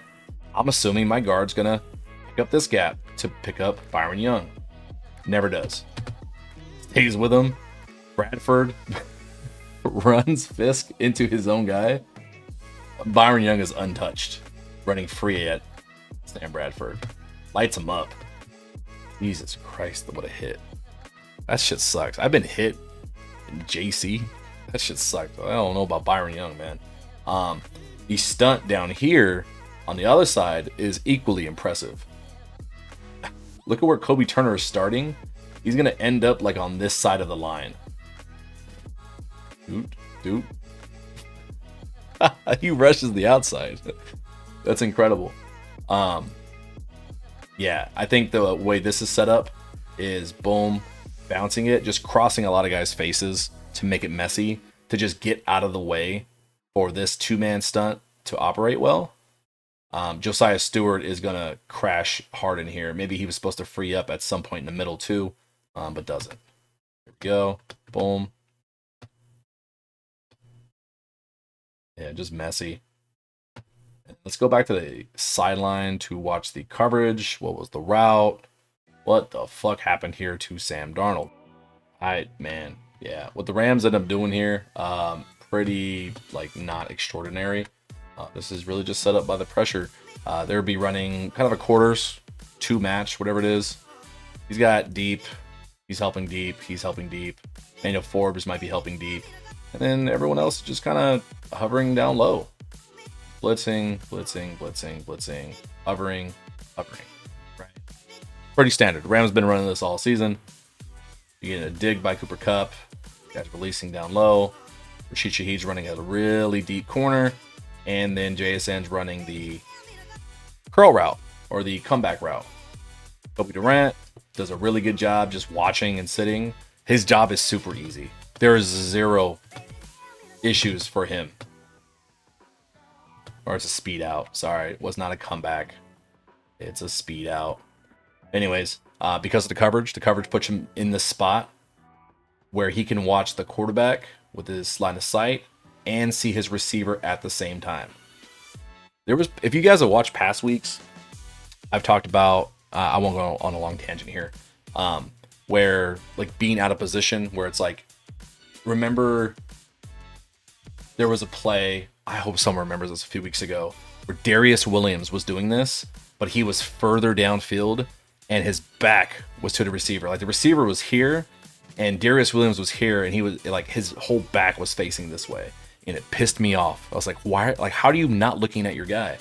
I'm assuming my guard's going to pick up this gap to pick up Byron Young. Never does. Stays with him. Bradford runs Fisk into his own guy. Byron Young is untouched, running free at Sam Bradford. Lights him up. Jesus Christ, what a hit. That shit sucks. I've been hit in JC. That shit sucked. I don't know about Byron Young, man. The stunt down here on the other side is equally impressive. Look at where Kobe Turner is starting. He's going to end up like on this side of the line. Dude. He rushes the outside. That's incredible. Yeah, I think the way this is set up is boom, bouncing it, just crossing a lot of guys' faces to make it messy, to just get out of the way for this two-man stunt to operate well. Josiah Stewart is going to crash hard in here. Maybe he was supposed to free up at some point in the middle too, but doesn't. Here we go. Boom. Yeah, just messy. Let's go back to the sideline to watch the coverage. What was the route? What the fuck happened here to Sam Darnold? Man, yeah. What the Rams end up doing here, pretty, like, not extraordinary. This is really just set up by the pressure. They'll be running kind of a quarters, 2 match, whatever it is. He's got deep. He's helping deep. He's helping deep. Daniel Forbes might be helping deep. And then everyone else just kind of hovering down low. Blitzing, hovering. Right. Pretty standard. Rams been running this all season. You get a dig by Cooper Kupp. Guys releasing down low. Rashid Shaheed's running at a really deep corner. And then JSN's running the curl route or the comeback route. Kobe Durant does a really good job just watching and sitting. His job is super easy. There's 0 issues for him. Or it's a speed out. Sorry, it was not a comeback. It's a speed out. Anyways, because of the coverage puts him in the spot where he can watch the quarterback with his line of sight and see his receiver at the same time. If you guys have watched past weeks, I've talked about, I won't go on a long tangent here, where like being out of position, where it's like, remember there was a play, I hope someone remembers this, a few weeks ago, where Darius Williams was doing this, but he was further downfield and his back was to the receiver. Like the receiver was here and Darius Williams was here and he was like, his whole back was facing this way. And it pissed me off. I was like, why? Like, how are you not looking at your guy?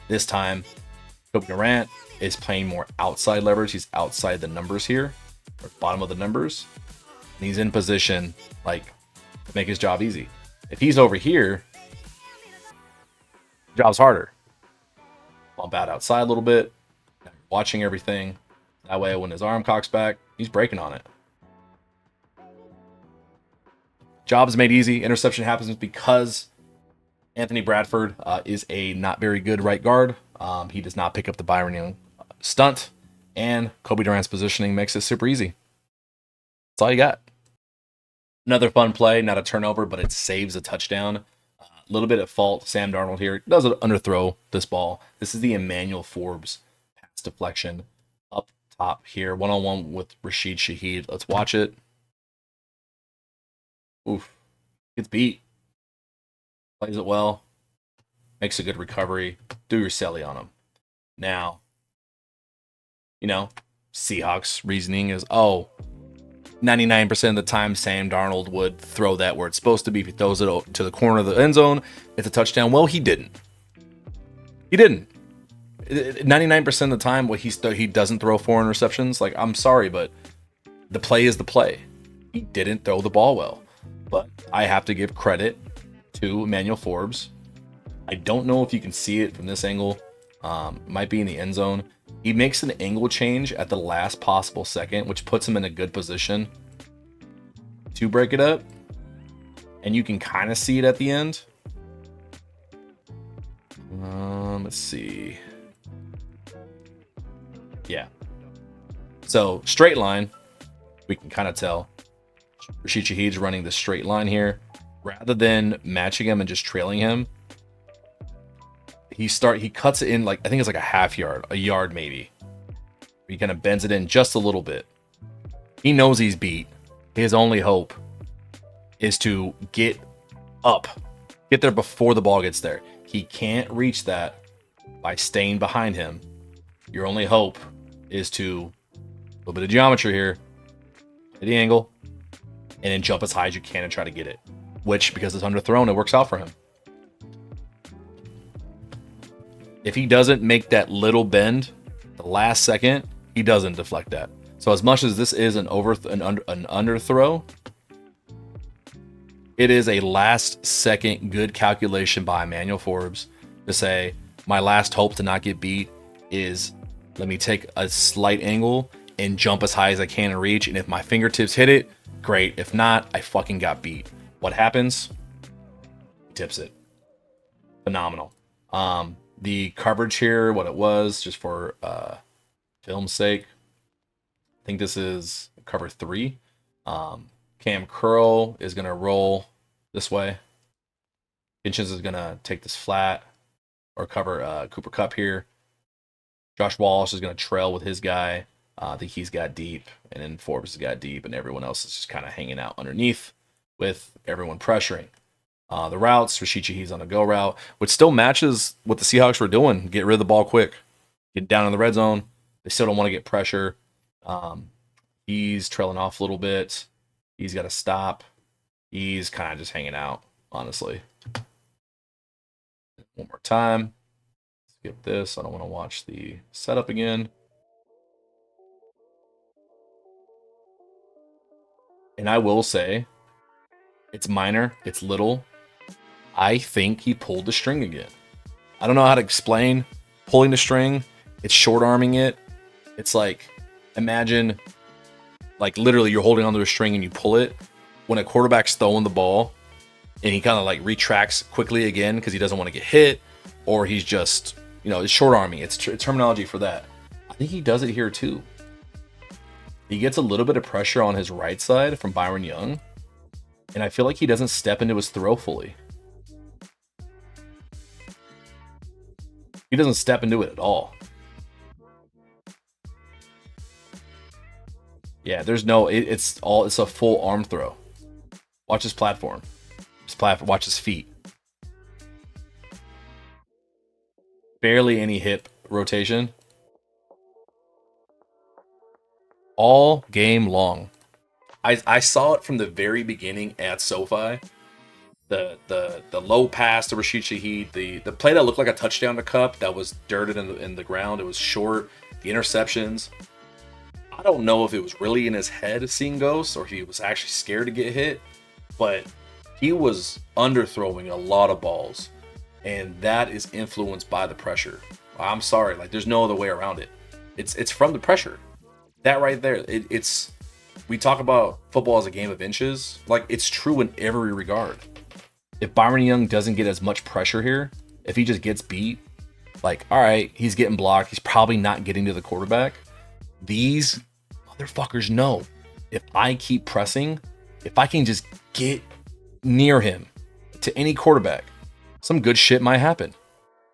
This time, Kobe Durant is playing more outside leverage. He's outside the numbers here, or bottom of the numbers. And he's in position, like, to make his job easy. If he's over here, job's harder. Bump out outside a little bit, watching everything. That way, when his arm cocks back, he's breaking on it. Job's made easy. Interception happens because Anthony Bradford is a not very good right guard. He does not pick up the Byron Young stunt, and Kobe Durant's positioning makes it super easy. That's all you got. Another fun play, not a turnover, but it saves a touchdown. A little bit at fault. Sam Darnold here does underthrow this ball. This is the Emmanuel Forbes pass deflection up top here, one-on-one with Rashid Shaheed. Let's watch it. Oof, gets beat. Plays it well. Makes a good recovery. Do your celly on him. Now, Seahawks reasoning is, 99% of the time Sam Darnold would throw that where it's supposed to be. If he throws it to the corner of the end zone, it's a touchdown. Well, he didn't. He didn't. 99% of the time, he doesn't throw 4 interceptions. Like, I'm sorry, but the play is the play. He didn't throw the ball well. But I have to give credit to Emmanuel Forbes. I don't know if you can see it from this angle. Might be in the end zone. He makes an angle change at the last possible second, which puts him in a good position to break it up. And you can kind of see it at the end. Let's see. Yeah. So straight line, we can kind of tell. Rashid Shaheed's running the straight line here. Rather than matching him and just trailing him, he cuts it in, like, I think it's like a yard maybe. He kind of bends it in just a little bit. He knows he's beat. His only hope is to get there before the ball gets there. He can't reach that by staying behind him. Your only hope is to, a little bit of geometry here, hit the angle, and then jump as high as you can and try to get it. Which, because it's underthrown, it works out for him. If he doesn't make that little bend, the last second, he doesn't deflect that. So as much as this is an underthrow, it is a last second good calculation by Emmanuel Forbes to say, my last hope to not get beat is, let me take a slight angle and jump as high as I can and reach. And if my fingertips hit it, great. If not, I fucking got beat. What happens? He tips it. Phenomenal. The coverage here, what it was, just for film's sake, I think this is cover 3. Cam Curl is going to roll this way. Kinchens is going to take this flat or cover Cooper Kupp here. Josh Wallace is going to trail with his guy. I think he's got deep, and then Forbes has got deep, and everyone else is just kind of hanging out underneath with everyone pressuring. The routes, Rashid Shaheed's on a go route, which still matches what the Seahawks were doing. Get rid of the ball quick. Get down in the red zone. They still don't want to get pressure. He's trailing off a little bit. He's got to stop. He's kind of just hanging out, honestly. One more time. Skip this. I don't want to watch the setup again. And I will say, it's minor. It's little. I think he pulled the string again. I don't know how to explain pulling the string. It's short arming it. It's like, imagine, like, literally you're holding onto a string and you pull it. When a quarterback's throwing the ball and he kind of like retracts quickly again because he doesn't want to get hit, or he's just, it's short arming. It's terminology for that. I think he does it here too. He gets a little bit of pressure on his right side from Byron Young, and I feel like he doesn't step into his throw fully. He doesn't step into it at all. Yeah, there's no, it's a full arm throw. Watch his platform. Watch his feet. Barely any hip rotation. All game long. I saw it from the very beginning at SoFi. The low pass to Rashid Shaheed, the play that looked like a touchdown to Kupp that was dirted in the ground. It was short. The interceptions. I don't know if it was really in his head seeing ghosts or if he was actually scared to get hit, but he was underthrowing a lot of balls, and that is influenced by the pressure. I'm sorry, like there's no other way around it. It's from the pressure. That right there, it's we talk about football as a game of inches. Like, it's true in every regard. If Byron Young doesn't get as much pressure here, if he just gets beat, like, all right, he's getting blocked. He's probably not getting to the quarterback. These motherfuckers know if I keep pressing, if I can just get near him to any quarterback, some good shit might happen.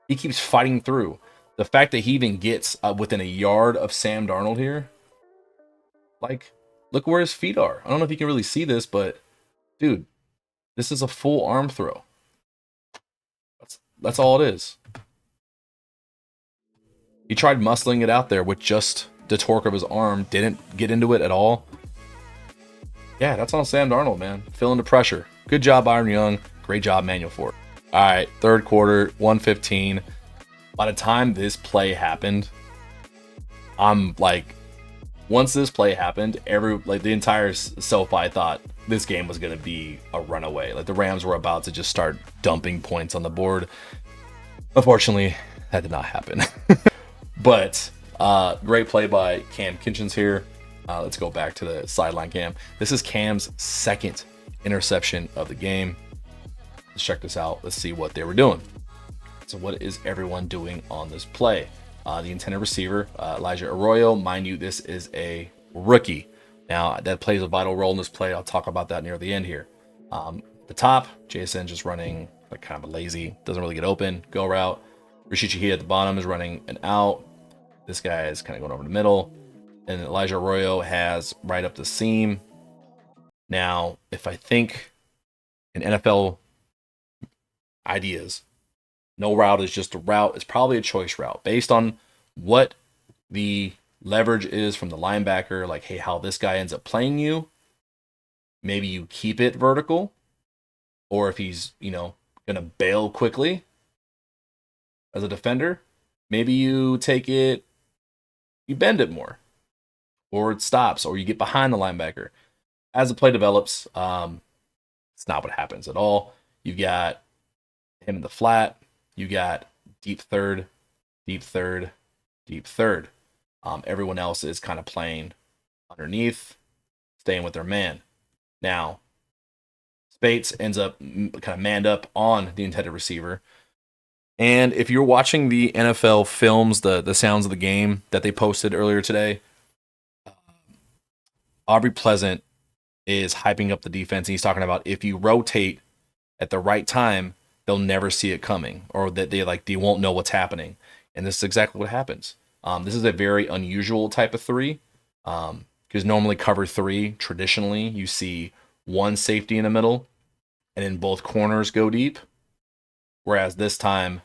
He keeps fighting through. The fact that he even gets within a yard of Sam Darnold here, like, look where his feet are. I don't know if you can really see this, but dude, this is a full arm throw. That's all it is. He tried muscling it out there with just the torque of his arm, didn't get into it at all. Yeah, that's on Sam Darnold, man. Feeling the pressure. Good job, Byron Young. Great job, Manuel Ford. All right, third quarter, 1:15. By the time this play happened, I'm like, once this play happened, the entire SoFi thought this game was going to be a runaway. Like, the Rams were about to just start dumping points on the board. Unfortunately, that did not happen. But great play by Cam Kinchens here. Let's go back to the sideline cam. This is Cam's second interception of the game. Let's check this out. Let's see what they were doing. So what is everyone doing on this play? The intended receiver, Elijah Arroyo. Mind you, this is a rookie. Now, that plays a vital role in this play. I'll talk about that near the end here. The top, Jason just running like kind of a lazy, doesn't really get open, go route. Rashid Shaheed at the bottom is running an out. This guy is kind of going over the middle. And Elijah Arroyo has right up the seam. Now, if I think in NFL ideas, no route is just a route. It's probably a choice route based on what the leverage is from the linebacker. Like, hey, how this guy ends up playing you. Maybe you keep it vertical. Or if he's, going to bail quickly as a defender, maybe you take it, you bend it more. Or it stops, or you get behind the linebacker. As the play develops, it's not what happens at all. You've got him in the flat. You got deep third, deep third, deep third. Everyone else is kind of playing underneath, staying with their man. Now, Spates ends up kind of manned up on the intended receiver. And if you're watching the NFL films, the sounds of the game that they posted earlier today, Aubrey Pleasant is hyping up the defense. And he's talking about if you rotate at the right time, they'll never see it coming, or that they won't know what's happening. And this is exactly what happens. This is a very unusual type of three, because normally cover three, traditionally, you see one safety in the middle, and then both corners go deep. Whereas this time,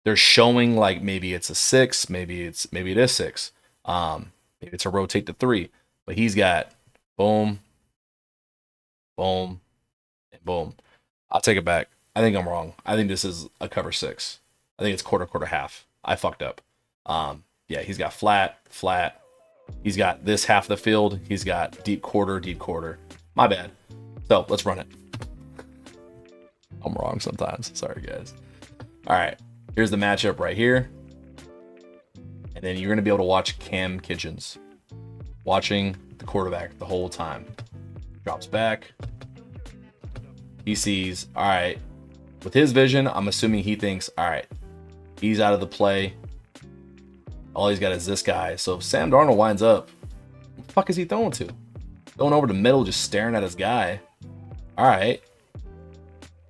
they're showing like maybe it's a six, maybe it is six, maybe it's a rotate to three. But he's got boom, boom, and boom. I'll take it back. I think I'm wrong. I think this is a cover six. I think it's quarter, half. I fucked up. Yeah, he's got flat. He's got this half of the field. He's got deep quarter. My bad. So let's run it. I'm wrong sometimes. Sorry, guys. All right. Here's the matchup right here. And then you're going to be able to watch Cam Kinchens watching the quarterback the whole time. Drops back. He sees, all right, with his vision, I'm assuming he thinks, all right, he's out of the play. All he's got is this guy. So if Sam Darnold winds up, what the fuck is he throwing to? Throwing over the middle, just staring at his guy. All right.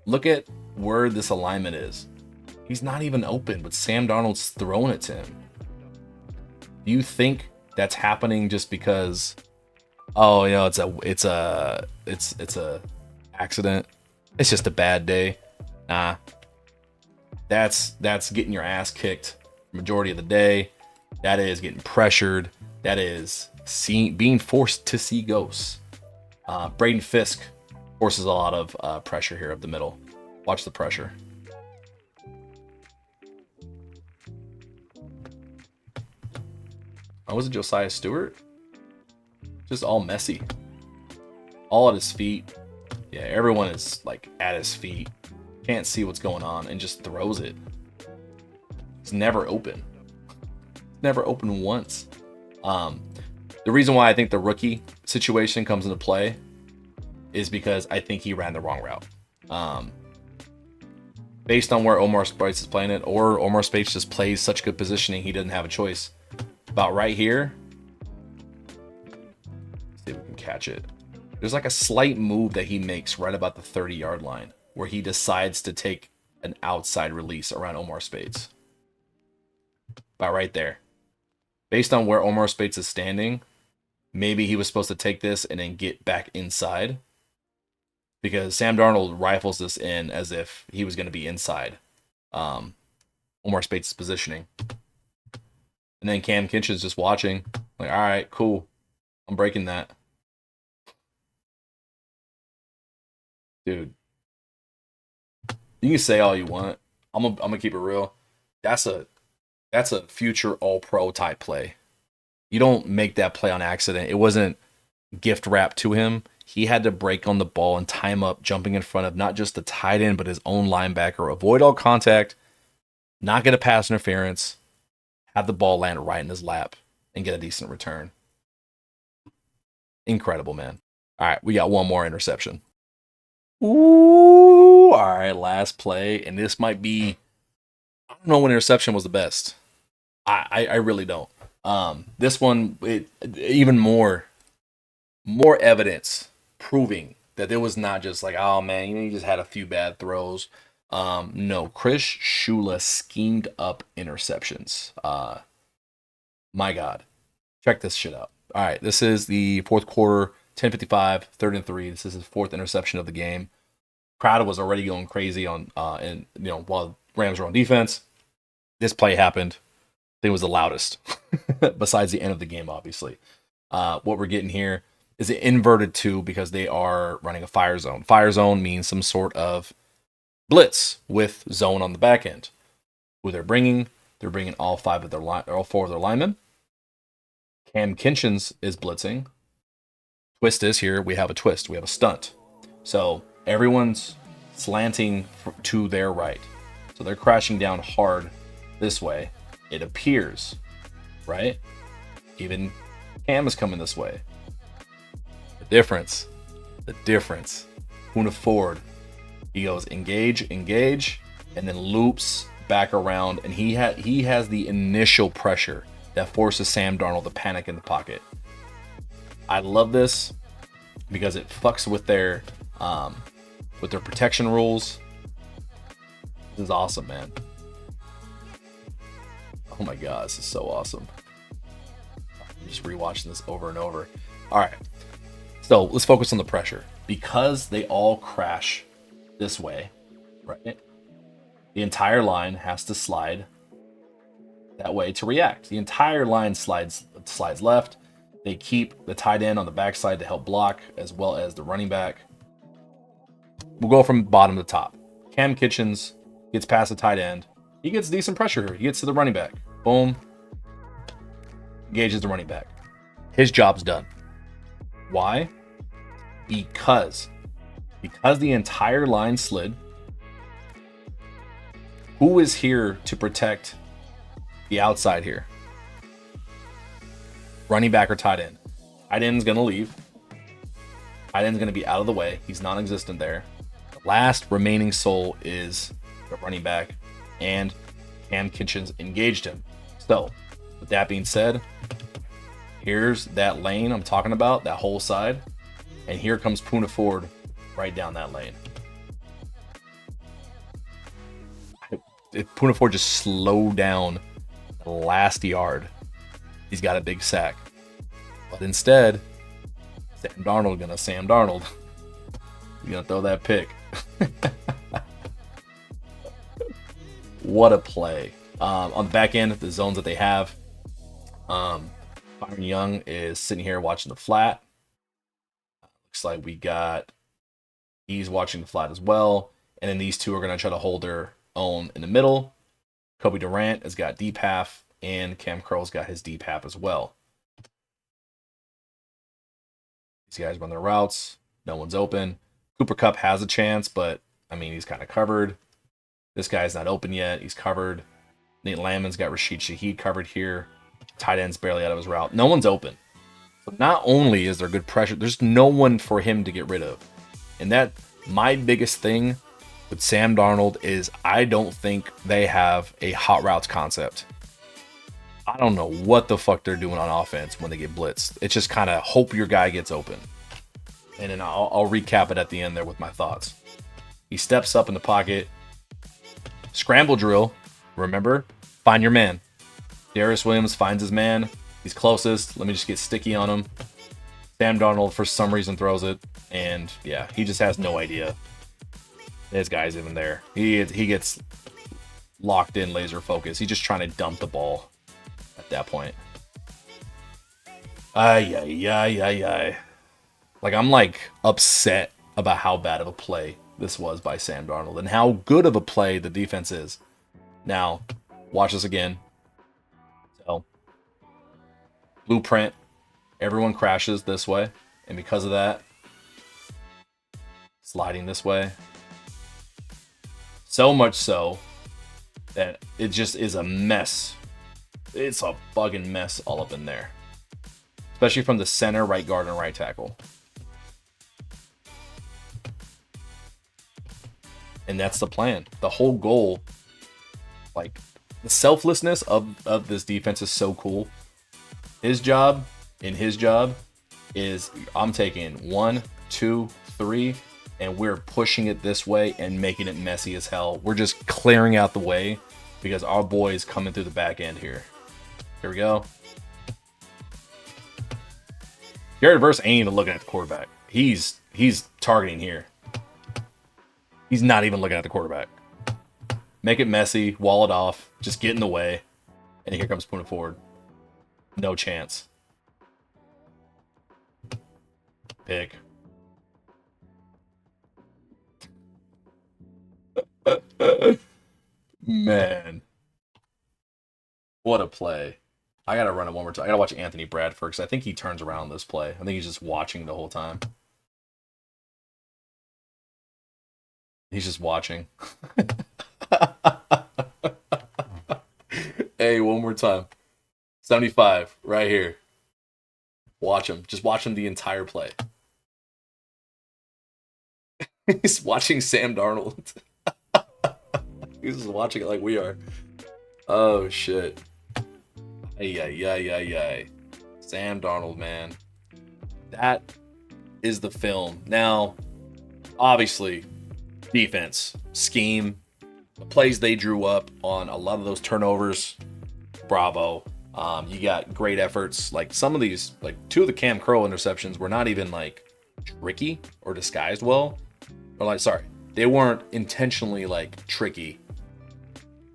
Look at where this alignment is. He's not even open, but Sam Darnold's throwing it to him. Do you think that's happening just because, oh, it's a accident? It's just a bad day. Nah. That's getting your ass kicked majority of the day. That is getting pressured. That is being forced to see ghosts. Braden Fisk forces a lot of pressure here up the middle. Watch the pressure. Oh, was it Josiah Stewart? Just all messy. All at his feet. Yeah, everyone is like at his feet. Can't see what's going on and just throws it. It's never open. Never open once. The reason why I think the rookie situation comes into play is because I think he ran the wrong route. Based on where Omar Speights is playing it, or Omar Speights just plays such good positioning, he doesn't have a choice. About right here, let's see if we can catch it. There's like a slight move that he makes right about the 30-yard line where he decides to take an outside release around Omar Speights. About right there. Based on where Omar Speights is standing, maybe he was supposed to take this and then get back inside, because Sam Darnold rifles this in as if he was going to be inside Omar Speights' positioning. And then Cam Kinchens just watching, like, all right, cool. I'm breaking that. Dude. You can say all you want. I'm gonna keep it real. That's a future all-pro type play. You don't make that play on accident. It wasn't gift wrapped to him. He had to break on the ball and time up, jumping in front of not just the tight end, but his own linebacker, avoid all contact, not get a pass interference, have the ball land right in his lap, and get a decent return. Incredible, man. All right, we got one more interception. Ooh, all right, last play, and this might be, I don't know when interception was the best. I really don't. This one, even more evidence proving that it was not just like, oh man, he just had a few bad throws. No, Chris Shula schemed up interceptions. My God, check this shit out. All right, this is the fourth quarter, 10:55, 3rd and 3. This is his 4th interception of the game. Crowd was already going crazy on, and while Rams were on defense, this play happened. I think it was the loudest, besides the end of the game, obviously. What we're getting here is an inverted 2 because they are running a fire zone. Fire zone means some sort of blitz with zone on the back end. Who they're bringing all 4 of their linemen. Cam Kinchens is blitzing. Twist is here. We have a twist. We have a stunt. So everyone's slanting to their right. So they're crashing down hard this way. It appears, right? Even Cam is coming this way. The difference. Tuna Ford. He goes engage, and then loops back around, and he has the initial pressure that forces Sam Darnold to panic in the pocket. I love this because it fucks with their protection rules. This is awesome, man. Oh my God, this is so awesome. I'm just rewatching this over and over. All right, so let's focus on the pressure. Because they all crash this way, right? The entire line has to slide that way to react. The entire line slides left. They keep the tight end on the backside to help block, as well as the running back. We'll go from bottom to top. Cam Kinchens gets past the tight end. He gets decent pressure here. He gets to the running back. Boom. Engages the running back. His job's done. Why? Because the entire line slid. Who is here to protect the outside here? Running back or tight end? Tight end's going to leave. Tight end's going to be out of the way. He's non-existent there. The last remaining soul is the running back, and Cam Kinchens engaged him. So, with that being said, here's that lane I'm talking about, that whole side, and here comes Tuna Ford right down that lane. If Tuna Ford just slowed down the last yard, he's got a big sack. But instead, Sam Darnold gonna Sam Darnold. He's gonna throw that pick. What a play. On the back end, the zones that they have, Byron Young is sitting here watching the flat. Looks like he's watching the flat as well. And then these two are going to try to hold their own in the middle. Kobe Durant has got deep half, and Cam Curl's got his deep half as well. These guys run their routes. No one's open. Cooper Kupp has a chance, but, I mean, he's kind of covered. This guy's not open yet. He's covered. Nate Landman's got Rashid Shaheed covered here. Tight end's barely out of his route. No one's open. Not only is there good pressure, there's no one for him to get rid of. And that, my biggest thing with Sam Darnold is I don't think they have a hot routes concept. I don't know what the fuck they're doing on offense when they get blitzed. It's just kind of hope your guy gets open. And then I'll recap it at the end there with my thoughts. He steps up in the pocket. Scramble drill. Remember? Find your man. Darius Williams finds his man. He's closest. Let me just get sticky on him. Sam Darnold, for some reason, throws it. And, yeah, he just has no idea his guy's even there. He gets locked in, laser focus. He's just trying to dump the ball at that point. Ay. Like, I'm, like, upset about how bad of a play this was by Sam Darnold and how good of a play the defense is. Now, watch this again. So, blueprint. Everyone crashes this way. And because of that, sliding this way. So much so that it just is a mess. It's a bugging mess all up in there. Especially from the center, right guard, and right tackle. And that's the plan. The whole goal, like, the selflessness of this defense is so cool. His job is I'm taking 1, 2, 3, and we're pushing it this way and making it messy as hell. We're just clearing out the way because our boy's coming through the back end here. Here we go. Garrett Verse ain't even looking at the quarterback. He's targeting here. He's not even looking at the quarterback. Make it messy, wall it off, just get in the way, and here comes Tuna forward. No chance. Pick. Man. What a play. I gotta run it one more time. I gotta watch Anthony Bradford because I think he turns around this play. I think he's just watching the whole time. He's just watching. Hey, one more time. 75, right here. Watch him. Just watch him the entire play. He's watching Sam Darnold. He's just watching it like we are. Oh, shit. Ay. Sam Darnold, man. That is the film. Now, obviously, defense, scheme, the plays they drew up on a lot of those turnovers, bravo. You got great efforts. Like some of these, like 2 of the Cam Curl interceptions were not even like tricky or disguised well. Or like, sorry, they weren't intentionally like tricky.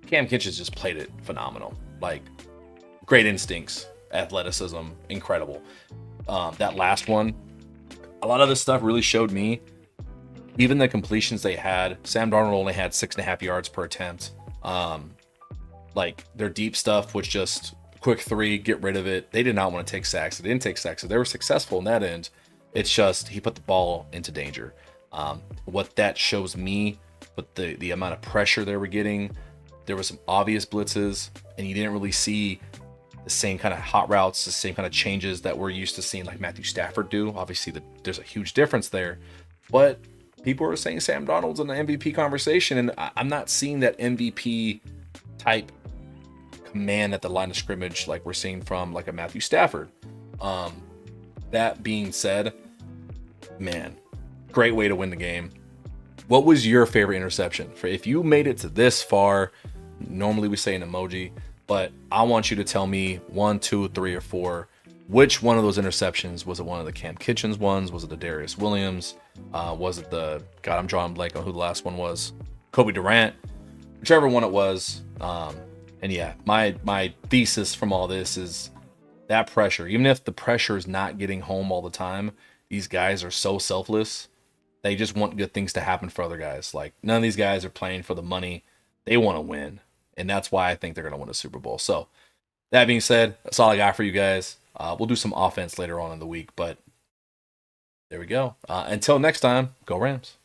Cam Kinchens just played it phenomenal. Like great instincts, athleticism, incredible. That last one, a lot of this stuff really showed me. Even the completions they had, Sam Darnold only had 6.5 yards per attempt. Like their deep stuff was just quick 3, get rid of it. They did not want to take sacks. They didn't take sacks. So they were successful in that end. It's just he put the ball into danger. What that shows me, with the amount of pressure they were getting, there were some obvious blitzes, and you didn't really see the same kind of hot routes, the same kind of changes that we're used to seeing like Matthew Stafford do. Obviously, there's a huge difference there. But people are saying Sam Darnold's in the MVP conversation, and I'm not seeing that MVP type command at the line of scrimmage like we're seeing from like a Matthew Stafford. That being said, man, great way to win the game. What was your favorite interception? For if you made it to this far, normally we say an emoji, but I want you to tell me 1, 2, 3, or 4. Which one of those interceptions? Was it one of the Cam Kinchens ones? Was it the Darius Williams? Was it the, God, I'm drawing blank on who the last one was. Kobe Durant. Whichever one it was. And yeah, my thesis from all this is that pressure. Even if the pressure is not getting home all the time, these guys are so selfless. They just want good things to happen for other guys. Like none of these guys are playing for the money. They want to win. And that's why I think they're going to win a Super Bowl. So that being said, that's all I got for you guys. We'll do some offense later on in the week, but there we go. Until next time, go Rams.